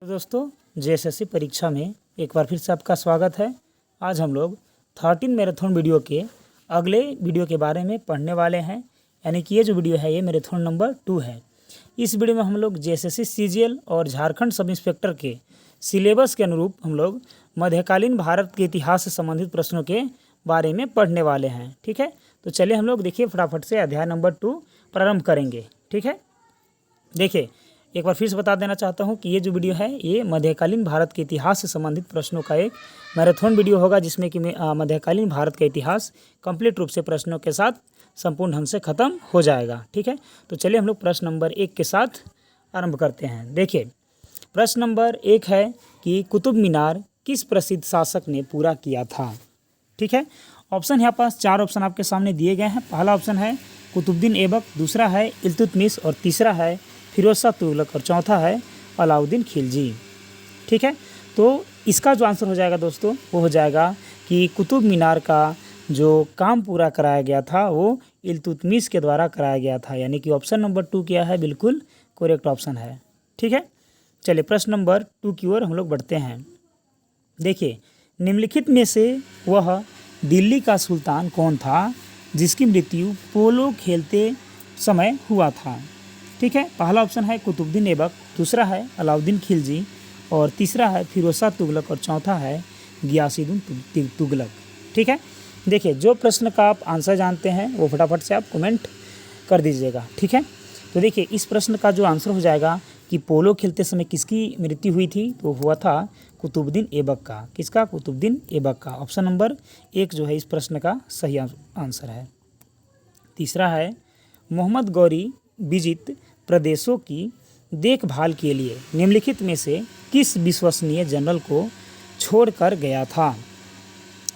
तो दोस्तों जेएसएससी परीक्षा में एक बार फिर से आपका स्वागत है। आज हम लोग 13 मैराथन वीडियो के अगले वीडियो के बारे में पढ़ने वाले हैं, यानी कि ये जो वीडियो है ये मैराथन नंबर 2 है। इस वीडियो में हम लोग जेएसएससी सीजीएल और झारखंड सब इंस्पेक्टर के सिलेबस के अनुरूप हम लोग मध्यकालीन भारत के इतिहास से संबंधित प्रश्नों के बारे में पढ़ने वाले हैं। ठीक है, तो चलिए हम लोग देखिए फटाफट से अध्याय नंबर 2 प्रारंभ करेंगे। ठीक है, देखिए एक बार फिर से बता देना चाहता हूं कि ये जो वीडियो है ये मध्यकालीन भारत के इतिहास से संबंधित प्रश्नों का एक मैराथन वीडियो होगा, जिसमें कि मध्यकालीन भारत का इतिहास कंप्लीट रूप से प्रश्नों के साथ संपूर्ण ढंग से खत्म हो जाएगा। ठीक है, तो चलिए हम लोग प्रश्न नंबर 1 के साथ आरंभ करते हैं। देखिए प्रश्न नंबर 1 है कि कुतुब मीनार किस प्रसिद्ध शासक ने पूरा किया था। ठीक है, ऑप्शन यहाँ पास 4 ऑप्शन आपके सामने दिए गए हैं। पहला ऑप्शन है कुतुबुद्दीन ऐबक, दूसरा है इल्तुतमिश और तीसरा है फिरोज शाह तुगलक और चौथा है अलाउद्दीन खिलजी। ठीक है, तो इसका जो आंसर हो जाएगा दोस्तों वो हो जाएगा कि कुतुब मीनार का जो काम पूरा कराया गया था वो इल्तुतमिश के द्वारा कराया गया था, यानी कि ऑप्शन नंबर 2 क्या है, बिल्कुल करेक्ट ऑप्शन है। ठीक है, चलिए प्रश्न नंबर 2 की ओर हम लोग बढ़ते हैं। देखिए निम्नलिखित में से वह दिल्ली का सुल्तान कौन था जिसकी मृत्यु पोलो खेलते समय हुआ था। ठीक है, पहला ऑप्शन है कुतुबुद्दीन ऐबक, दूसरा है अलाउद्दीन खिलजी और तीसरा है फिरोज शाह तुगलक और चौथा है गियासुद्दीन तुगलक। ठीक है, देखिए जो प्रश्न का आप आंसर जानते हैं वो फटाफट से आप कमेंट कर दीजिएगा। ठीक है, तो देखिए इस प्रश्न का जो आंसर हो जाएगा कि पोलो खेलते समय किसकी मृत्यु हुई थी, तो हुआ था कुतुबुद्दीन ऐबक का। किसका? कुतुबुद्दीन ऐबक का। ऑप्शन नंबर 1 जो है इस प्रश्न का सही आंसर है। तीसरा है मोहम्मद गौरी विजित प्रदेशों की देखभाल के लिए निम्नलिखित में से किस विश्वसनीय जनरल को छोड़कर गया था।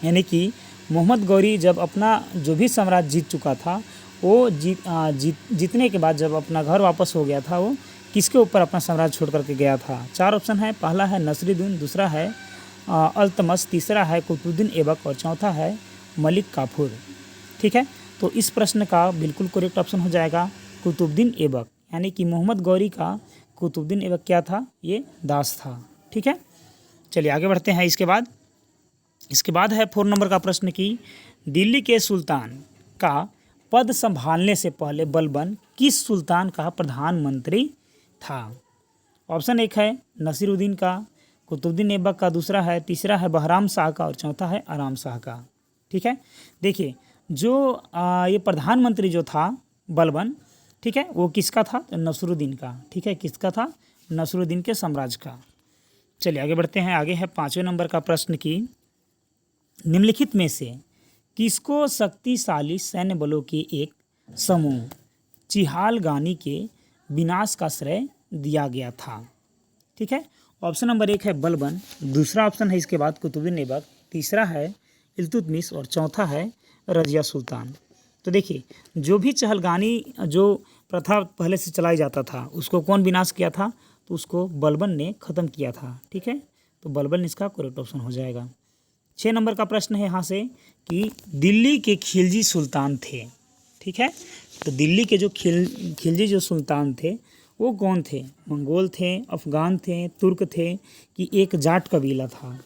यानी कि मोहम्मद गौरी जब अपना जो भी साम्राज्य जीत चुका था वो जीतने के बाद जब अपना घर वापस हो गया था वो किसके ऊपर अपना साम्राज्य छोड़ करके गया था। 4 ऑप्शन है। पहला है नसरुद्दीन, दूसरा है अल्तमश, तीसरा है कुतुबुद्दीन ऐबक और चौथा है मलिक काफूर। ठीक है, तो इस प्रश्न का बिल्कुल करेक्ट ऑप्शन हो जाएगा कुतुबुद्दीन ऐबक, यानी कि मोहम्मद गौरी का कुतुबुद्दीन ऐबक क्या था, ये दास था। ठीक है, चलिए आगे बढ़ते हैं। इसके बाद है 4 नंबर का प्रश्न कि दिल्ली के सुल्तान का पद संभालने से पहले बलबन किस सुल्तान का प्रधानमंत्री था। ऑप्शन 1 है नसीरुद्दीन का, कुतुबुद्दीन ऐबक का, दूसरा है, तीसरा है बहराम शाह का और चौथा है आराम शाह का। ठीक है, देखिए जो ये प्रधानमंत्री जो था बलबन, ठीक है, वो किसका था, तो नसरुद्दीन का। ठीक है, किसका था, नसरुद्दीन के साम्राज्य का। चलिए आगे बढ़ते हैं। आगे है 5वें नंबर का प्रश्न कि निम्नलिखित में से किसको शक्तिशाली सैन्य बलों के एक समूह चिहालगानी के विनाश का श्रेय दिया गया था। ठीक है, ऑप्शन नंबर 1 है बलबन, दूसरा ऑप्शन है इसके बाद कुतुबुद्दीन ऐबक, तीसरा है इल्तुतमिश और चौथा है रजिया सुल्तान। तो देखिए जो भी चहलगानी जो प्रथा पहले से चलाई जाता था उसको कौन विनाश किया था, तो उसको बलबन ने ख़त्म किया था। ठीक है, तो बलबन इसका करेक्ट ऑप्शन हो जाएगा। 6 नंबर का प्रश्न है यहाँ से कि दिल्ली के खिलजी सुल्तान थे। ठीक है, तो दिल्ली के जो खिलजी जो सुल्तान थे वो कौन थे, मंगोल थे, अफ़गान थे, तुर्क थे कि एक जाट कबीला था।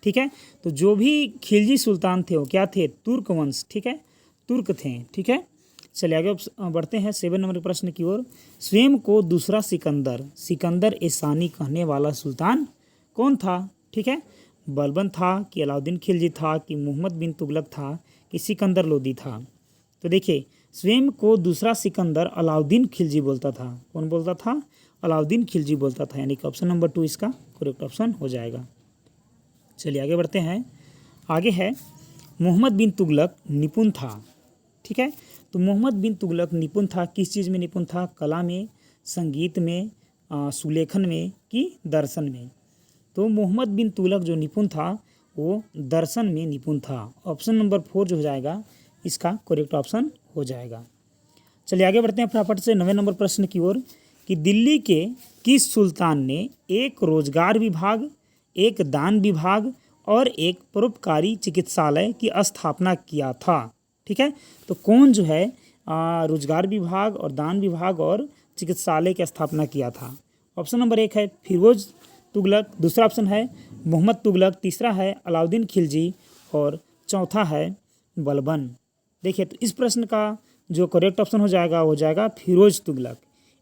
ठीक है, तो जो भी खिलजी सुल्तान थे वो क्या थे, तुर्क वंश। ठीक है, तुर्क थे। ठीक है, चलिए आगे बढ़ते हैं 7 नंबर प्रश्न की ओर। स्वयं को दूसरा सिकंदर एसानी कहने वाला सुल्तान कौन था। ठीक है, बलबन था कि अलाउद्दीन खिलजी था कि मोहम्मद बिन तुगलक था कि सिकंदर लोदी था। तो देखिए स्वयं को दूसरा सिकंदर अलाउद्दीन खिलजी बोलता था। कौन बोलता था, अलाउद्दीन खिलजी बोलता था, यानी कि ऑप्शन नंबर 2 इसका करेक्ट ऑप्शन हो जाएगा। चलिए आगे बढ़ते हैं। आगे है मोहम्मद बिन तुगलक निपुण था। ठीक है, तो मोहम्मद बिन तुगलक निपुण था, किस चीज़ में निपुण था, कला में, संगीत में, सुलेखन में कि दर्शन में। तो मोहम्मद बिन तुगलक जो निपुण था वो दर्शन में निपुण था। ऑप्शन नंबर 4 जो हो जाएगा इसका करेक्ट ऑप्शन हो जाएगा। चलिए आगे बढ़ते हैं फटाफट से 9वें नंबर प्रश्न की ओर कि दिल्ली के किस सुल्तान ने एक रोजगार विभाग, एक दान विभाग और एक परोपकारी चिकित्सालय की स्थापना किया था। ठीक है, तो कौन जो है रोजगार विभाग और दान विभाग और चिकित्सालय की स्थापना किया था। ऑप्शन नंबर 1 है फिरोज तुगलक, दूसरा ऑप्शन है मोहम्मद तुगलक, तीसरा है अलाउद्दीन खिलजी और चौथा है बलबन। देखिए तो इस प्रश्न का जो करेक्ट ऑप्शन हो जाएगा वो हो जाएगा फिरोज तुगलक,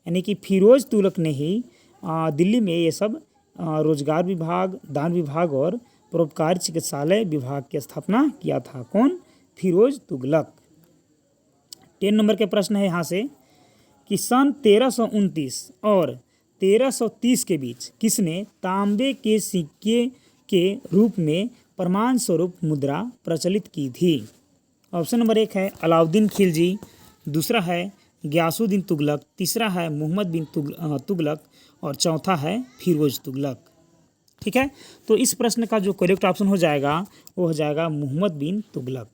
यानी कि फिरोज तुगलक ने ही दिल्ली में ये सब रोजगार विभाग, दान विभाग और परोपकारी चिकित्सालय विभाग की स्थापना किया था। कौन? फिरोज तुगलक। 10 नंबर के प्रश्न है यहाँ से कि सन 1329 और 1330 के बीच किसने तांबे के सिक्के के रूप में प्रमाण स्वरूप मुद्रा प्रचलित की थी? ऑप्शन नंबर 1 है अलाउद्दीन खिलजी, दूसरा है गयासुद्दीन तुगलक, तीसरा है मोहम्मद बिन तुगलक और चौथा है फिरोज तुगलक। ठीक है, तो इस प्रश्न का जो करेक्ट ऑप्शन हो जाएगा वो हो जाएगा मोहम्मद बिन तुगलक।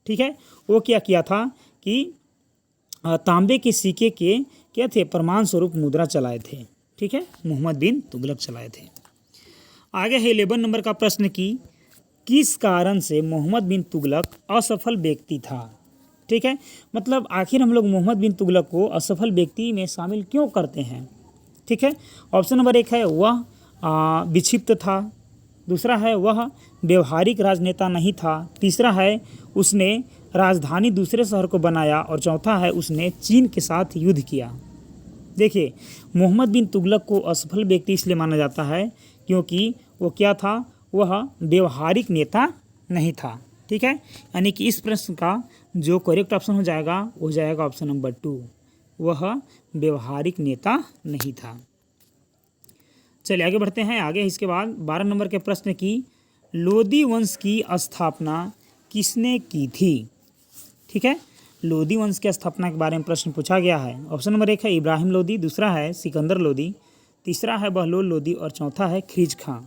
ठीक है, वो क्या किया था कि तांबे के सिक्के के क्या थे, प्रमाण स्वरूप मुद्रा चलाए थे। ठीक है, मोहम्मद बिन तुगलक चलाए थे। आगे है 11 नंबर का प्रश्न की किस कारण से मोहम्मद बिन तुगलक असफल व्यक्ति था? ठीक है, मतलब आखिर हम लोग मोहम्मद बिन तुगलक को असफल व्यक्ति में शामिल क्यों करते हैं? ठीक है, ऑप्शन नंबर 1 है वह विक्षिप्त था, दूसरा है वह व्यवहारिक राजनेता नहीं था, तीसरा है उसने राजधानी दूसरे शहर को बनाया और चौथा है उसने चीन के साथ युद्ध किया। देखिए, मोहम्मद बिन तुगलक को असफल व्यक्ति इसलिए माना जाता है क्योंकि वो क्या था, वह व्यवहारिक नेता नहीं था। ठीक है, यानी कि इस प्रश्न का जो करेक्ट ऑप्शन हो जाएगा वो हो जाएगा ऑप्शन नंबर 2, वह व्यवहारिक नेता नहीं था। चलिए आगे बढ़ते हैं। आगे इसके बाद 12 नंबर के प्रश्न की लोदी वंश की स्थापना किसने की थी? ठीक है, लोदी वंश की स्थापना के बारे में प्रश्न पूछा गया है। ऑप्शन नंबर 1 है इब्राहिम लोदी, दूसरा है सिकंदर लोदी, तीसरा है बहलोल लोदी और चौथा है खिज खां।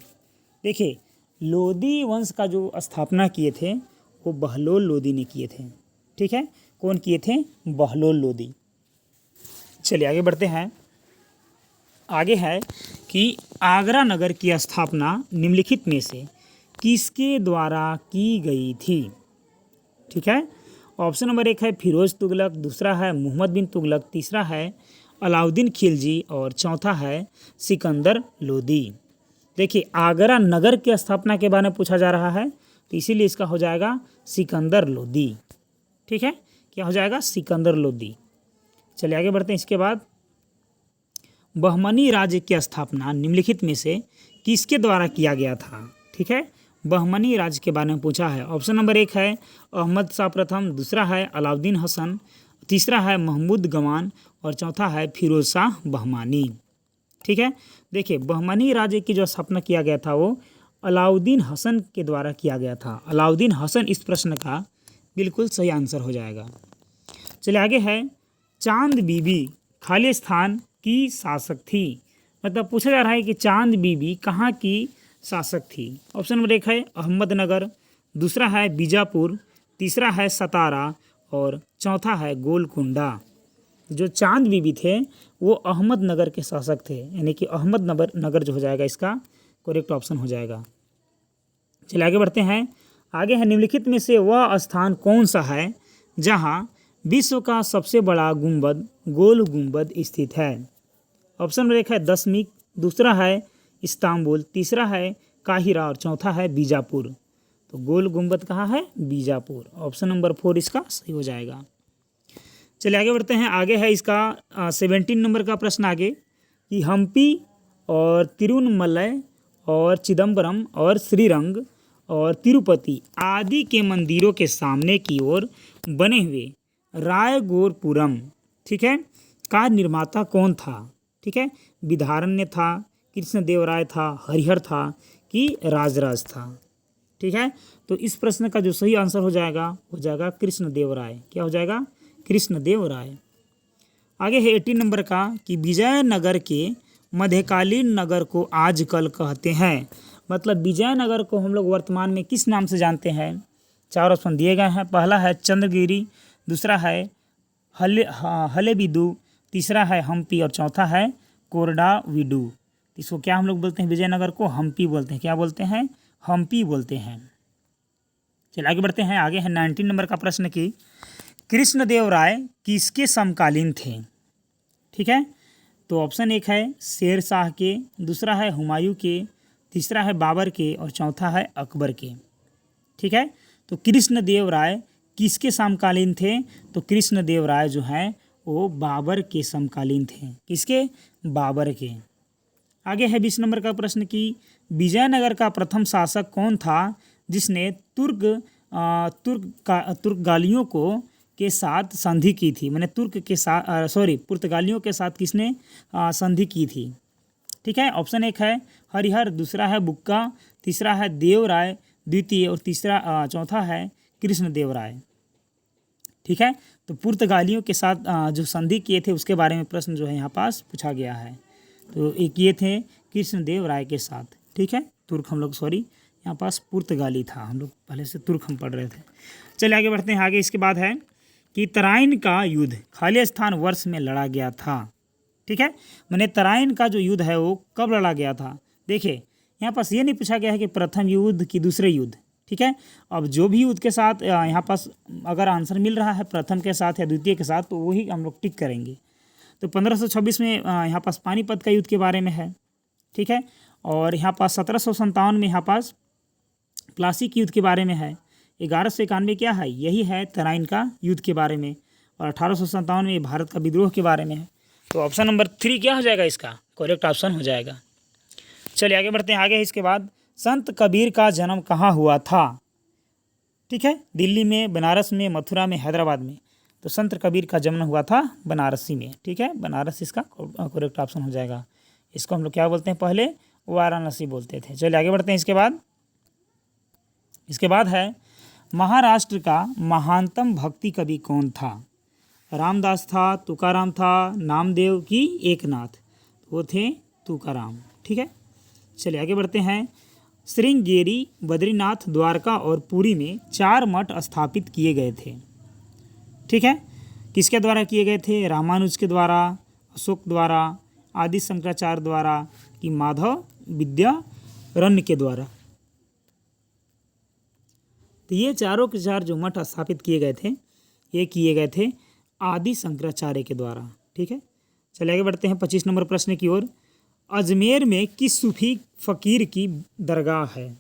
देखिए, लोदी वंश का जो स्थापना किए थे वो बहलोल लोदी ने किए थे। ठीक है, कौन किए थे? बहलोल लोदी। चलिए आगे बढ़ते हैं। आगे है कि आगरा नगर की स्थापना निम्नलिखित में से किसके द्वारा की गई थी? ठीक है, ऑप्शन नंबर 1 है फिरोज तुगलक, दूसरा है मोहम्मद बिन तुगलक, तीसरा है अलाउद्दीन खिलजी और चौथा है सिकंदर लोदी। देखिए, आगरा नगर की स्थापना के बारे में पूछा जा रहा है तो इसीलिए इसका हो जाएगा सिकंदर लोदी। ठीक है, क्या हो जाएगा? सिकंदर लोदी। चलिए आगे बढ़ते हैं। इसके बाद बहमनी राज्य की स्थापना निम्नलिखित में से किसके द्वारा किया गया था? ठीक है, बहमनी राज्य के बारे में पूछा है। ऑप्शन नंबर 1 है अहमद शाह प्रथम, दूसरा है अलाउद्दीन हसन, तीसरा है महमूद गमान और चौथा है फिरोज शाह बहमानी। ठीक है, देखिए बहमनी राज्य की जो स्थापना किया गया था वो अलाउद्दीन हसन के द्वारा किया गया था। अलाउद्दीन हसन इस प्रश्न का बिल्कुल सही आंसर हो जाएगा। चलिए आगे है चांद बीबी खालिस्तान की शासक थी। मतलब पूछा जा रहा है कि चांद बीबी कहाँ की शासक थी? ऑप्शन नंबर 1 है अहमदनगर, दूसरा है बीजापुर, तीसरा है सतारा और चौथा है गोलकुंडा। जो चांद बीबी थे वो अहमदनगर के शासक थे, यानी कि अहमदनगर जो हो जाएगा इसका करेक्ट ऑप्शन हो जाएगा। चलिए आगे बढ़ते हैं। आगे है निम्नलिखित में से वह स्थान कौन सा है जहां विश्व का सबसे बड़ा गुंबद गोल गुंबद स्थित है? ऑप्शन नंबर 1 है दशमिक, दूसरा है इस्तांबुल, तीसरा है काहिरा और चौथा है बीजापुर। तो गोल गुंबद कहाँ है? बीजापुर। ऑप्शन नंबर 4 इसका सही हो जाएगा। चलिए आगे बढ़ते हैं। आगे है इसका 17 नंबर का प्रश्न आगे कि हम्पी और तिरुवन्नमलई और चिदम्बरम और श्रीरंग और तिरुपति आदि के मंदिरों के सामने की ओर बने हुए रायगोरपुरम, ठीक है, का निर्माता कौन था? ठीक है, विधारण्य था, कृष्णदेवराय था, हरिहर था कि राजराज था? ठीक है, तो इस प्रश्न का जो सही आंसर हो जाएगा कृष्णदेवराय। क्या हो जाएगा? कृष्णदेवराय। आगे है 18 नंबर का कि विजयनगर के मध्यकालीन नगर को आजकल कहते हैं। मतलब विजयनगर को हम लोग वर्तमान में किस नाम से जानते हैं? 4 ऑप्शन दिए गए हैं। पहला है चंद्रगिरी, दूसरा है हलेबीडु, तीसरा है हम्पी और चौथा है कोरडावीडू। इसको क्या हम लोग बोलते हैं? विजयनगर को हम्पी बोलते हैं। क्या बोलते हैं? हम्पी बोलते हैं। चलिए आगे बढ़ते हैं। आगे है 19 नंबर का प्रश्न कि कृष्णदेवराय किसके समकालीन थे? ठीक है, तो ऑप्शन एक है शेर शाह के, दूसरा है हुमायूं के, तीसरा है बाबर के और चौथा है अकबर के। ठीक है, तो कृष्णदेव राय किसके समकालीन थे? तो कृष्णदेव राय जो हैं वो बाबर के समकालीन थे। किसके? बाबर के। आगे है 20 नंबर का प्रश्न कि विजयनगर का प्रथम शासक कौन था जिसने तुर्कगालियों को के साथ संधि की थी? मैंने पुर्तगालियों के साथ किसने संधि की थी? ठीक है, ऑप्शन एक है हरिहर, दूसरा है बुक्का, तीसरा है देवराय द्वितीय और चौथा है कृष्णदेव राय। ठीक है, तो पुर्तगालियों के साथ जो संधि किए थे उसके बारे में प्रश्न जो है यहाँ पास पूछा गया है। तो एक ये थे कृष्णदेव राय के साथ। ठीक है, यहाँ पास पुर्तगाली था, हम लोग पहले से तुर्क हम पढ़ रहे थे। चलिए आगे बढ़ते हैं। आगे इसके बाद है कि तराइन का युद्ध खालिस्तान वर्ष में लड़ा गया था। ठीक है, मैंने तराइन का जो युद्ध है वो कब लड़ा गया था? देखिए यहाँ पास ये नहीं पूछा गया है कि प्रथम युद्ध कि दूसरे युद्ध। ठीक है, अब जो भी युद्ध के साथ यहाँ पास अगर आंसर मिल रहा है प्रथम के साथ या द्वितीय के साथ तो वही हम लोग टिक करेंगे। तो 1526 में यहाँ पास पानीपत का युद्ध के बारे में है। ठीक है, और यहाँ पास 1757 में यहाँ पास प्लासी के युद्ध के बारे में है। 1191 क्या है? यही है तराइन का युद्ध के बारे में। और 1857 में भारत का विद्रोह के बारे में है। तो ऑप्शन नंबर 3 क्या हो जाएगा? इसका करेक्ट ऑप्शन हो जाएगा। चलिए आगे बढ़ते हैं। आगे इसके बाद संत कबीर का जन्म कहाँ हुआ था? ठीक है, दिल्ली में, बनारस में, मथुरा में, हैदराबाद में। तो संत कबीर का जन्म हुआ था बनारसी में। ठीक है, बनारस इसका करेक्ट ऑप्शन हो जाएगा। इसको हम लोग क्या बोलते हैं? पहले वाराणसी बोलते थे। चलिए आगे बढ़ते हैं। इसके बाद है महाराष्ट्र का महानतम भक्ति कवि कौन था? रामदास था, तुकाराम था, नामदेव की एकनाथ? वो थे तुकाराम। ठीक है, चलिए आगे बढ़ते हैं। श्रृंगेरी, बद्रीनाथ, द्वारका और पुरी में 4 मठ स्थापित किए गए थे। ठीक है, किसके द्वारा किए गए थे? रामानुज के द्वारा, अशोक द्वारा, आदि शंकराचार्य द्वारा कि माधव विद्यारण्य के द्वारा? तो ये चारों के चार जो मठ स्थापित किए गए थे ये किए गए थे आदि शंकराचार्य के द्वारा। ठीक है, चलिए आगे बढ़ते हैं 25 नंबर प्रश्न की ओर। अजमेर में किस सूफी फ़कीर की दरगाह है?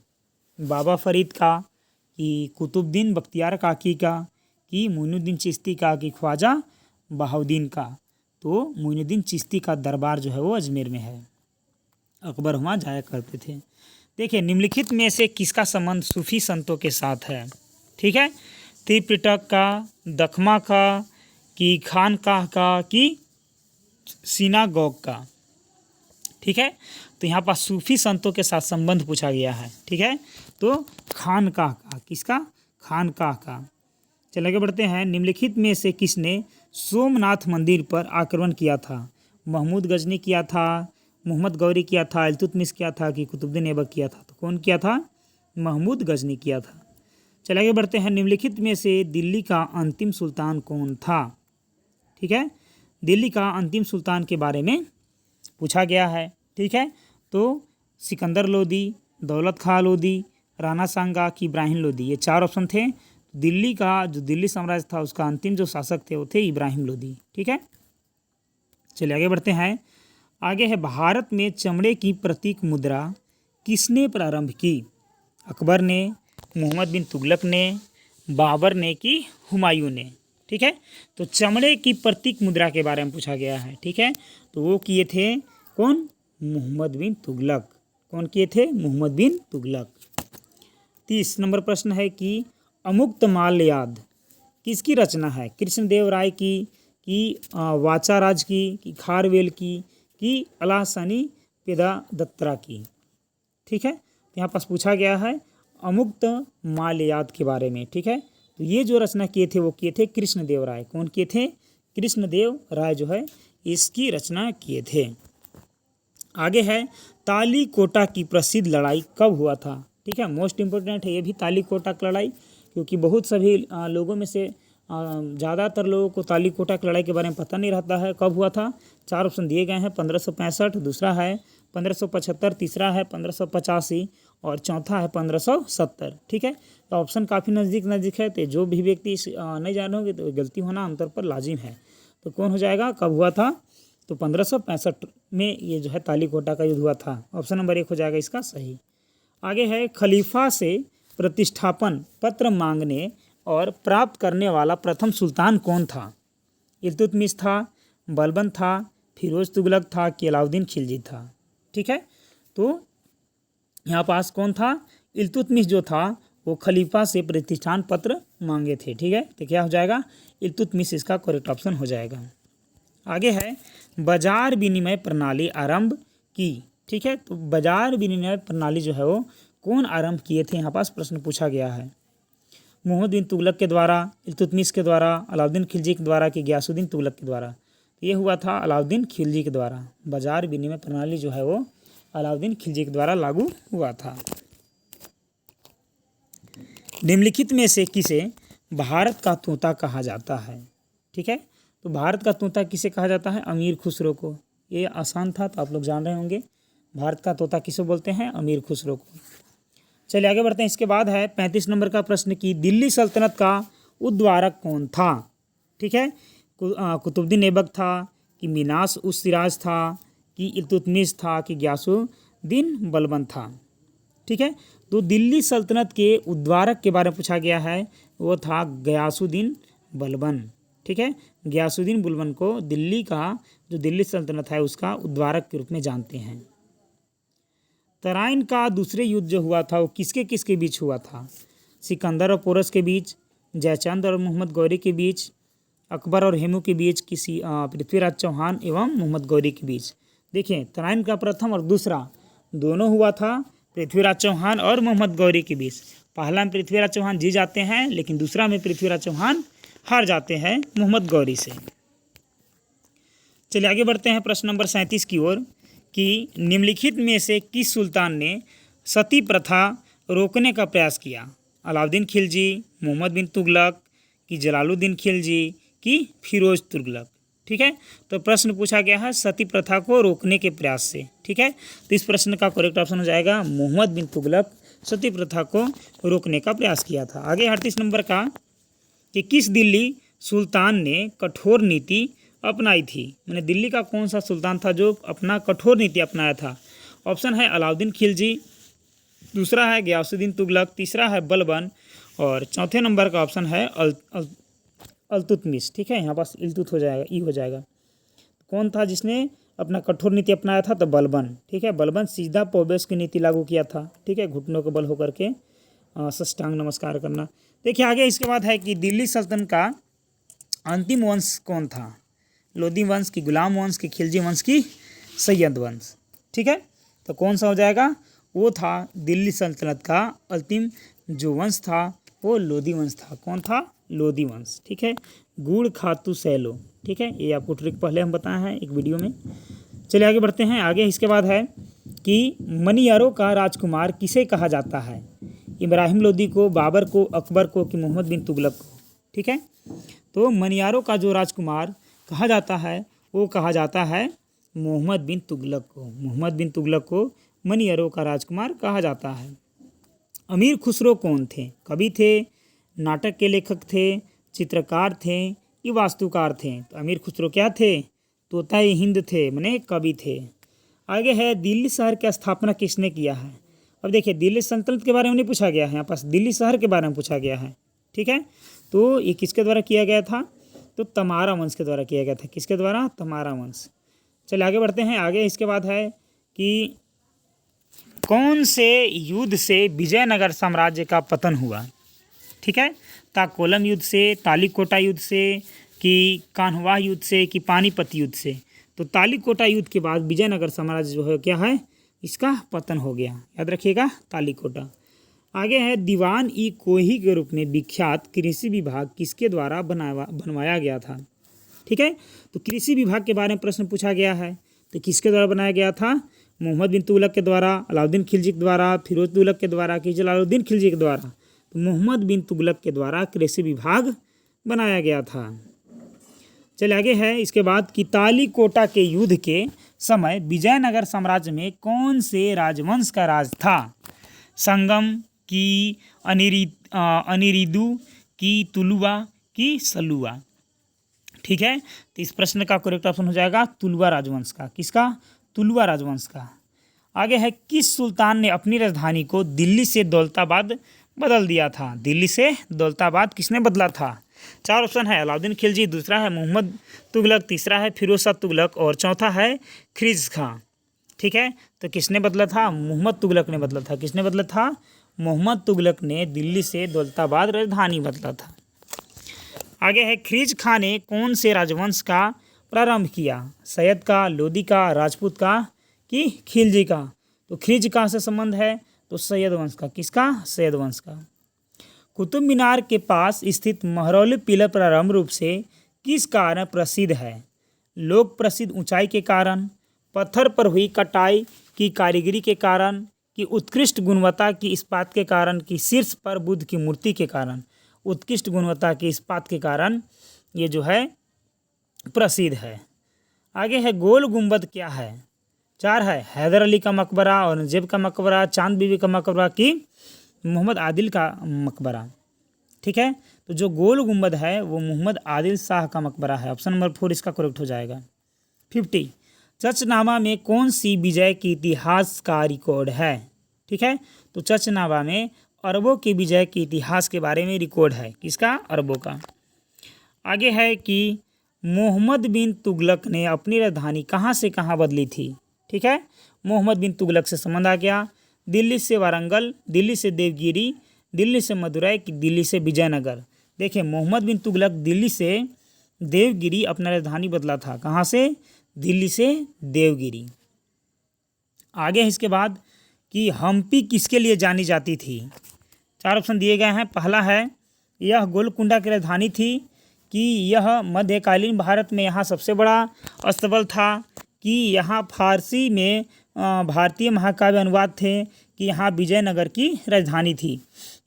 बाबा फरीद का कि कुतुबुद्दीन बख्तियार काकी का कि मोइनुद्दीन चिश्ती का कि ख्वाजा बहाउद्दीन का? तो मोइनुद्दीन चिश्ती का दरबार जो है वो अजमेर में है। अकबर वहाँ जाया करते थे। देखिए निम्नलिखित में से किसका संबंध सूफी संतों के साथ है? ठीक है, त्रिपिटक का, दखमा का कि खानकाह का कि सिनागोग का? ठीक है, तो यहाँ पर सूफी संतों के साथ संबंध पूछा गया है। ठीक है, तो खानकाह का। किसका? खानकाह का। चलिए आगे बढ़ते हैं। निम्नलिखित में से किसने सोमनाथ मंदिर पर आक्रमण किया था? महमूद गजनी किया था, मोहम्मद गौरी किया था, इल्तुतमिश किया था कि कुतुबुद्दीन ऐबक किया था? तो कौन किया था? महमूद गजनी किया था। चलिए आगे बढ़ते हैं। निम्नलिखित में से दिल्ली का अंतिम सुल्तान कौन था? ठीक है, दिल्ली का अंतिम सुल्तान के बारे में पूछा गया है। ठीक है, तो सिकंदर लोदी, दौलत खां लोदी, राणा सांगा कि इब्राहिम लोदी? ये 4 ऑप्शन थे। दिल्ली का जो दिल्ली साम्राज्य था उसका अंतिम जो शासक थे वो थे इब्राहिम लोदी। ठीक है, चलिए आगे बढ़ते हैं। आगे है भारत में चमड़े की प्रतीक मुद्रा किसने प्रारंभ की? अकबर ने, मोहम्मद बिन तुगलक ने, बाबर ने कि हुमायूं ने? ठीक है, तो चमड़े की प्रतीक मुद्रा के बारे में पूछा गया है। ठीक है, तो वो किए थे कौन? मोहम्मद बिन तुगलक। कौन किए थे? मोहम्मद बिन तुगलक। 30 नंबर प्रश्न है कि अमुक्तमाल्याद किसकी रचना है? कृष्णदेव राय की कि वाचाराज की कि खारवेल की कि अलासनी पेदादत्रा की? ठीक है, तो यहाँ पास पूछा गया है अमुक्तमाल्याद के बारे में। ठीक है, तो ये जो रचना किए थे वो किए थे कृष्णदेव राय। कौन किए थे? कृष्णदेव राय जो है इसकी रचना किए थे। आगे है तालीकोटा की प्रसिद्ध लड़ाई कब हुआ था? ठीक है, मोस्ट इम्पोर्टेंट है ये भी तालीकोटा की लड़ाई, क्योंकि बहुत सभी लोगों में से ज़्यादातर लोगों को तालीकोटा की लड़ाई के बारे में पता नहीं रहता है। कब हुआ था? 4 ऑप्शन दिए गए हैं। 1565, दूसरा है 1575, तीसरा है 1585 और चौथा है 1570। ठीक है, तो ऑप्शन काफ़ी नज़दीक है, तो जो भी व्यक्ति नहीं जान होंगे तो गलती होना आमतौर पर लाजिम है। तो कौन हो जाएगा? कब हुआ था? तो 1565 में ये जो है तालीकोटा का युद्ध हुआ था। ऑप्शन नंबर 1 हो जाएगा इसका सही। आगे है खलीफा से प्रतिष्ठापन पत्र मांगने और प्राप्त करने वाला प्रथम सुल्तान कौन था? इल्तुतमिश था, बलबन था, फिरोज तुगलक था कि अलाउद्दीन खिलजी था। ठीक है, तो यहाँ पास कौन था? इल्तुतमिश जो था वो खलीफा से प्रतिष्ठान पत्र मांगे थे। ठीक है, तो क्या हो जाएगा? इल्तुतमिश इसका करेक्ट ऑप्शन हो जाएगा। आगे है बाजार विनिमय प्रणाली आरंभ की। ठीक है, तो बाजार विनिमय प्रणाली जो है वो कौन आरंभ किए थे? यहाँ पास प्रश्न पूछा गया है। मोहम्मद बिन तुगलक के द्वारा, इल्तुतमिश के द्वारा, अलाउद्दीन खिलजी के द्वारा कि गयासुद्दीन तुगलक के द्वारा? ये हुआ था अलाउद्दीन खिलजी के द्वारा। बाजार विनिमय प्रणाली जो है वो अलाउद्दीन खिलजी के द्वारा लागू हुआ था। निम्नलिखित में से किसे भारत का तोता कहा जाता है? ठीक है, तो भारत का तोता किसे कहा जाता है? अमीर खुसरो को। ये आसान था तो आप लोग जान रहे होंगे। भारत का तोता किसे बोलते हैं? अमीर खुसरो को। चलिए आगे बढ़ते हैं। इसके बाद है 35 नंबर का प्रश्न कि दिल्ली सल्तनत का उद्वारक कौन था? ठीक है, कुतुबुद्दीन ऐबक था कि मिनास उस सिराज था कि इल्तुतमिश था कि गयासुद्दीन बलबन था? ठीक है, तो दिल्ली सल्तनत के उद्वारक के बारे में पूछा गया है, वो था गयासुद्दीन बलबन। ठीक है, गयासुद्दीन बलबन को दिल्ली का जो दिल्ली सल्तनत है उसका उद्वारक के रूप में जानते हैं। तराइन का दूसरे युद्ध जो हुआ था वो किसके किसके बीच हुआ था? सिकंदर और पोरस के बीच, जयचंद और मोहम्मद गौरी के बीच, अकबर और हेमू के बीच, किसी पृथ्वीराज चौहान एवं मोहम्मद गौरी के बीच? देखिए, तराइन का प्रथम और दूसरा दोनों हुआ था पृथ्वीराज चौहान और मोहम्मद गौरी के बीच। पहला में पृथ्वीराज चौहान जीत जाते हैं, लेकिन दूसरा में पृथ्वीराज चौहान हार जाते हैं मोहम्मद गौरी से। चलिए आगे बढ़ते हैं प्रश्न नंबर 37 की ओर कि निम्नलिखित में से किस सुल्तान ने सती प्रथा रोकने का प्रयास किया? अलाउद्दीन खिलजी, मोहम्मद बिन तुगलक कि जलालुद्दीन खिलजी कि फिरोज तुगलक? ठीक है, तो प्रश्न पूछा गया है सती प्रथा को रोकने के प्रयास से। ठीक है, तो इस प्रश्न का करेक्ट ऑप्शन हो जाएगा मोहम्मद बिन तुगलक सती प्रथा को रोकने का प्रयास किया था। आगे 38 नंबर का कि किस दिल्ली सुल्तान ने कठोर नीति अपनाई थी? मैंने दिल्ली का कौन सा सुल्तान था जो अपना कठोर नीति अपनाया था? ऑप्शन है अलाउद्दीन खिलजी, दूसरा है गयासुद्दीन तुगलक, तीसरा है बलबन और चौथे नंबर का ऑप्शन है इल्तुतमिश। ठीक है, यहाँ पास इल्तुत हो जाएगा, ई हो जाएगा। कौन था जिसने अपना कठोर नीति अपनाया था? तो बलबन। ठीक है, बलबन सीधा पौबेश की नीति लागू किया था। ठीक है, घुटनों के बल होकर के साष्टांग नमस्कार करना। देखिए आगे इसके बाद है कि दिल्ली सल्तनत का अंतिम वंश कौन था? लोदी वंश की, गुलाम वंश की, खिलजी वंश की, सैयद वंश? ठीक है, तो कौन सा हो जाएगा? वो था दिल्ली सल्तनत का अंतिम जो वंश था वो लोदी वंश था। कौन था? लोदी वंश। ठीक है, गुड़ खातू सैलो। ठीक है, ये आपको ट्रिक पहले हम बताए हैं एक वीडियो में। चलिए आगे बढ़ते हैं। आगे इसके बाद है कि मनियारों का राजकुमार किसे कहा जाता है? इब्राहिम लोदी को, बाबर को, अकबर को कि मोहम्मद बिन तुगलक को? ठीक है, तो मनियारों का जो राजकुमार कहा जाता है वो कहा जाता है मोहम्मद बिन तुगलक को। मोहम्मद बिन तुगलक को मनियारों का राजकुमार कहा जाता है। अमीर खुसरो कौन थे? कवि थे, नाटक के लेखक थे, चित्रकार थे, ये वास्तुकार थे? तो अमीर खुसरो क्या थे? तोता हिंद थे, माने कवि थे। आगे है दिल्ली शहर की स्थापना किसने किया है? अब देखिए दिल्ली सल्तनत के बारे में नहीं पूछा गया है, यहाँ पास दिल्ली शहर के बारे में पूछा गया है। ठीक है, तो ये किसके द्वारा किया गया था? तो तमारा वंश के द्वारा किया गया था। किसके द्वारा? तमारा वंश। चलिए आगे बढ़ते हैं। आगे इसके बाद है कि कौन से युद्ध से विजयनगर साम्राज्य का पतन हुआ? ठीक है, ताकोलम युद्ध से, तालीकोटा युद्ध से कि कान्हवा युद्ध से कि पानीपत युद्ध से? तो तालीकोटा युद्ध के बाद विजयनगर साम्राज्य जो है क्या है, इसका पतन हो गया। याद रखिएगा, तालीकोटा। आगे है दीवान ई कोही के रूप में विख्यात कृषि विभाग किसके द्वारा बनवाया गया था? ठीक है, तो कृषि विभाग के बारे में प्रश्न पूछा गया है, तो किसके द्वारा बनाया गया था? मोहम्मद बिन तुगलक के द्वारा, अलाउद्दीन खिलजी के द्वारा, फिरोज तुगलक के द्वारा कि जलालुद्दीन खिलजी के द्वारा? तो मोहम्मद बिन तुगलक के द्वारा कृषि विभाग बनाया गया था। चलिए आगे है इसके बाद कि तालीकोटा के युद्ध के समय विजयनगर साम्राज्य में कौन से राजवंश का राज था? संगम की, अनिरिदु की, तुलुवा की, सलुवा? ठीक है, तो इस प्रश्न का करेक्ट ऑप्शन हो जाएगा तुलुआ राजवंश का। किसका? तुलुआ राजवंश का। आगे है, किस सुल्तान ने अपनी राजधानी को दिल्ली से दौलताबाद बदल दिया था? दिल्ली से दौलताबाद किसने बदला था? 4 ऑप्शन है, अलाउद्दीन खिलजी, दूसरा है मोहम्मद तुगलक, तीसरा है फिरोज शाह तुगलक और चौथा है खिरिज खां। ठीक है, तो किसने बदला था? मोहम्मद तुगलक ने बदला था। किसने बदला था? मोहम्मद तुगलक ने दिल्ली से दौलताबाद राजधानी बदला था। आगे है, खिरिज खां ने कौन से राजवंश का प्रारंभ किया? सैयद का, लोदी का, राजपूत का कि खिलजी का? तो खिरिज खां से संबंध है तो सैयद वंश का। किसका? सैयद वंश का। कुतुब मीनार के पास स्थित महरौली पिलर प्रारंभ रूप से किस कारण प्रसिद्ध है? लोक प्रसिद्ध ऊंचाई के कारण, पत्थर पर हुई कटाई की कारीगरी के कारण, कि उत्कृष्ट गुणवत्ता की इस्पात के कारण, कि शीर्ष पर बुद्ध की मूर्ति के कारण? उत्कृष्ट गुणवत्ता के इस्पात के कारण ये जो है प्रसिद्ध है। आगे है, गोल गुंबद क्या है? 4 है, हैदर अली का मकबरा, औरंगजेब का मकबरा, चांद बीबी का मकबरा कि मोहम्मद आदिल का मकबरा? ठीक है, तो जो गोल गुंबद है वो मोहम्मद आदिल शाह का मकबरा है। ऑप्शन नंबर 4 इसका करेक्ट हो जाएगा। 50, चचनामा में कौन सी विजय की इतिहास का रिकॉर्ड है? ठीक है, तो चचनामा में अरबों के विजय के इतिहास के बारे में रिकॉर्ड है। किसका? अरबों का। आगे है कि मोहम्मद बिन तुगलक ने अपनी राजधानी कहाँ से कहाँ बदली थी? ठीक है, मोहम्मद बिन तुगलक से संबंध आ गया। दिल्ली से वारंगल, दिल्ली से देवगिरी, दिल्ली से मदुरई कि दिल्ली से विजयनगर? देखिए, मोहम्मद बिन तुगलक दिल्ली से देवगिरी अपना राजधानी बदला था। कहाँ से? दिल्ली से देवगिरी। आगे है इसके बाद कि हम्पी किसके लिए जानी जाती थी? 4 ऑप्शन दिए गए हैं। पहला है, यह गोलकुंडा की राजधानी थी, कि यह मध्यकालीन भारत में यहाँ सबसे बड़ा अस्तबल था, कि यहाँ फारसी में भारतीय महाकाव्य अनुवाद थे, कि यहाँ विजयनगर की राजधानी थी?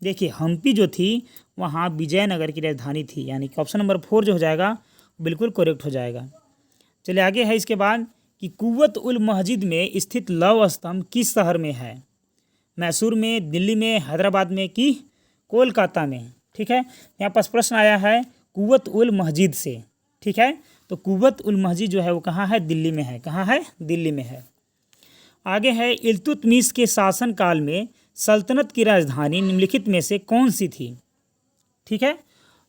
देखिए, हम्पी जो थी वहाँ विजयनगर की राजधानी थी, यानी कि ऑप्शन नंबर 4 जो हो जाएगा बिल्कुल करेक्ट हो जाएगा। चलिए आगे है इसके बाद कि कुव्वत उल मस्जिद में स्थित लौह स्तंभ किस शहर में है? मैसूर में, दिल्ली में, हैदराबाद में कि कोलकाता में? ठीक है, यहाँ पास प्रश्न आया है कुव्वत उल मस्जिद से। ठीक है, तो कुव्वत उल मस्जिद जो है वो कहाँ है? दिल्ली में है। कहाँ है? दिल्ली में है। आगे है, इल्तुतमिश के शासनकाल में सल्तनत की राजधानी निम्नलिखित में से कौन सी थी? ठीक है,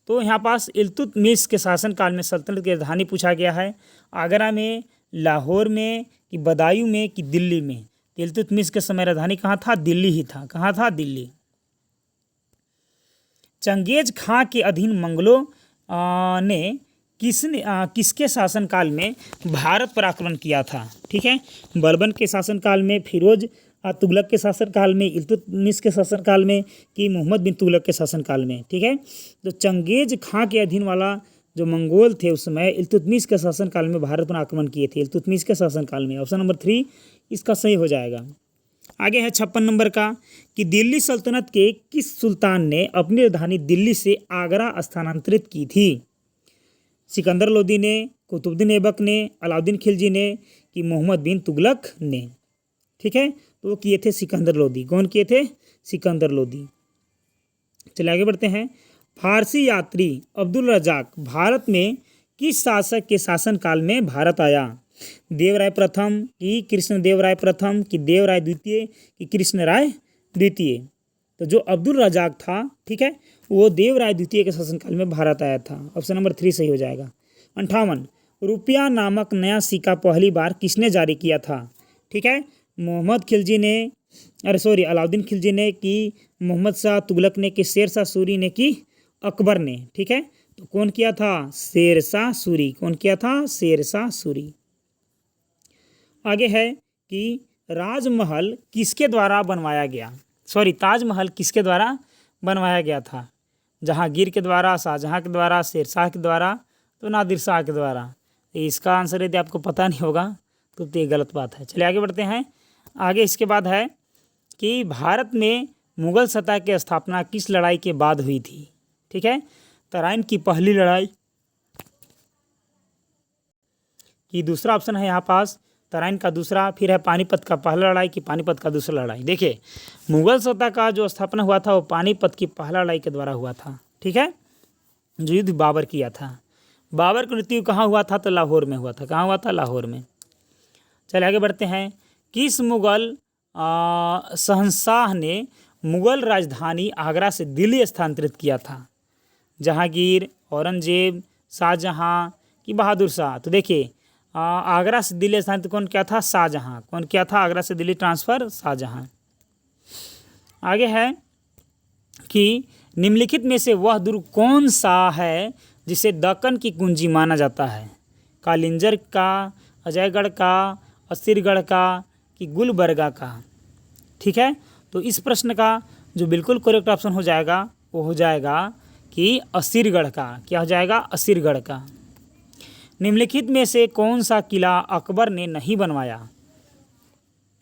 तो यहाँ पास इल्तुतमिश के शासनकाल में सल्तनत की राजधानी पूछा गया है। आगरा में, लाहौर में कि बदायूं में कि दिल्ली में? इल्तुतमिश के समय राजधानी कहाँ था? दिल्ली ही था। कहाँ था? दिल्ली। चंगेज खां के अधीन मंगलों ने किसके शासनकाल में भारत पर आक्रमण किया था? ठीक है, बलबन के शासनकाल में, फिरोज तुगलक के शासनकाल में, इल्तुतमिश के शासनकाल में कि मोहम्मद बिन तुगलक के शासनकाल में? ठीक है, तो चंगेज खां के अधीन वाला जो मंगोल थे उस समय इल्तुतमिश के शासनकाल में भारत पर आक्रमण किए थे। इल्तुतमिश के शासनकाल में। ऑप्शन नंबर 3 इसका सही हो जाएगा। आगे है 56 नंबर का कि दिल्ली सल्तनत के किस सुल्तान ने अपनी राजधानी दिल्ली से आगरा स्थानांतरित की थी? सिकंदर लोदी ने, कुतुबुद्दीन ऐबक ने, अलाउद्दीन खिलजी ने कि मोहम्मद बिन तुगलक ने? ठीक है, तो वो किए थे सिकंदर लोदी। कौन किए थे? सिकंदर लोदी। चलिए आगे बढ़ते हैं। फारसी यात्री अब्दुल रजाक भारत में किस शासक के शासनकाल में भारत आया? देवराय प्रथम कि कृष्णदेवराय प्रथम कि देवराय द्वितीय कि कृष्णराय द्वितीय? तो जो अब्दुल रजाक था, ठीक है, वो देवराय द्वितीय के शासनकाल में भारत आया था। ऑप्शन नंबर 3 सही हो जाएगा। 58, रुपया नामक नया सिक्का पहली बार किसने जारी किया था? ठीक है, मोहम्मद खिलजी ने, अलाउद्दीन खिलजी ने कि मोहम्मद शाह तुगलक ने कि शेर शाह सूरी ने कि अकबर ने? ठीक है, तो कौन किया था? शेर शाह सूरी। कौन किया था? शेर शाह सूरी। आगे है कि राजमहल किसके द्वारा बनवाया गया? ताजमहल किसके द्वारा बनवाया गया था? जहांगीर के द्वारा, शाहजहां के द्वारा, शेरशाह के द्वारा, तो नादिर शाह के द्वारा? इसका आंसर यदि आपको पता नहीं होगा तो ये गलत बात है। चलिए आगे बढ़ते हैं। आगे इसके बाद है कि भारत में मुगल सत्ता की स्थापना किस लड़ाई के बाद हुई थी? ठीक है, तराइन की पहली लड़ाई कि दूसरा ऑप्शन है यहाँ पास तराइन का दूसरा, फिर है पानीपत का पहला लड़ाई कि पानीपत का दूसरा लड़ाई? देखिए, मुगल सत्ता का जो स्थापना हुआ था वो पानीपत की पहला लड़ाई के द्वारा हुआ था। ठीक है, जो युद्ध बाबर किया था। बाबर की मृत्यु कहाँ हुआ था? तो लाहौर में हुआ था। कहाँ हुआ था? लाहौर में। चलिए आगे बढ़ते हैं। किस मुगल शहंशाह ने मुगल राजधानी आगरा से दिल्ली स्थानांतरित किया था? जहांगीर, औरंगजेब, शाहजहां कि बहादुर शाह? तो देखिए आगरा से दिल्ली स्थानांतरित कौन किया था? शाहजहां। कौन किया था आगरा से दिल्ली ट्रांसफ़र? शाहजहां। आगे है कि निम्नलिखित में से वह दुर्ग कौन सा है जिसे दक्कन की कुंजी माना जाता है? कालिंजर का, अजयगढ़ का, असीरगढ़ का कि गुलबर्गा का? ठीक है, तो इस प्रश्न का जो बिल्कुल करेक्ट ऑप्शन हो जाएगा वो हो जाएगा कि असीरगढ़ का। क्या हो जाएगा? असीरगढ़ का। निम्नलिखित में से कौन सा किला अकबर ने नहीं बनवाया?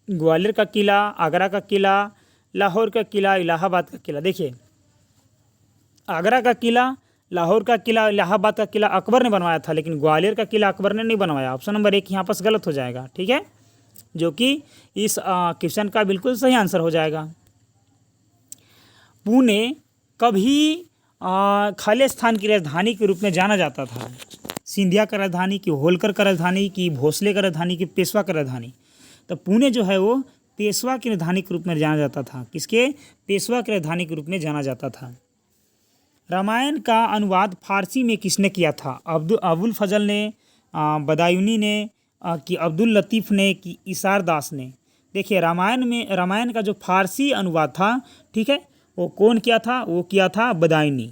ग्वालियर का किला, आगरा का किला, लाहौर का किला, इलाहाबाद का किला? देखिए आगरा का किला, लाहौर का किला, इलाहाबाद का किला अकबर ने बनवाया था, लेकिन ग्वालियर का किला अकबर ने नहीं बनवाया। ऑप्शन नंबर 1 यहाँ पर गलत हो जाएगा। ठीक है, जो कि इस क्वेश्चन का बिल्कुल सही आंसर हो जाएगा। पुणे कभी खालिस्तान की राजधानी के रूप में जाना जाता था? सिंधिया का राजधानी की, होलकर का राजधानी की, भोसले का राजधानी की, पेशवा का राजधानी? तो पुणे जो है वो पेशवा की राजधानी के रूप में जाना जाता था। किसके? पेशवा की राजधानी के रूप में जाना जाता था। रामायण का अनुवाद फारसी में किसने किया था? अबुल फजल ने, बदायूनी ने कि अब्दुल लतीफ़ ने कि इसार दास ने? देखिए रामायण का जो फारसी अनुवाद था, ठीक है, वो कौन किया था? वो किया था बदायूनी।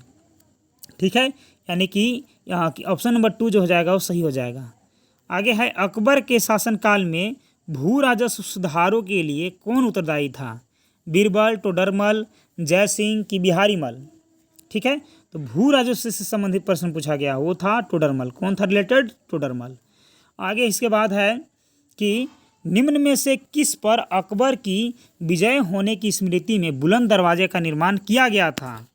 ठीक है, यानी कि यहाँ की ऑप्शन नंबर 2 जो हो जाएगा वो सही हो जाएगा। आगे है अकबर के शासनकाल में भू राजस्व सुधारों के लिए कौन उत्तरदायी था? बीरबल, टोडरमल, जय सिंह कि बिहारी मल? ठीक है, तो भू राजस्व से संबंधित प्रश्न पूछा गया, वो था टोडरमल। कौन था रिलेटेड? टोडरमल। आगे इसके बाद है कि निम्न में से किस पर अकबर की विजय होने की स्मृति में बुलंद दरवाजे का निर्माण किया गया था?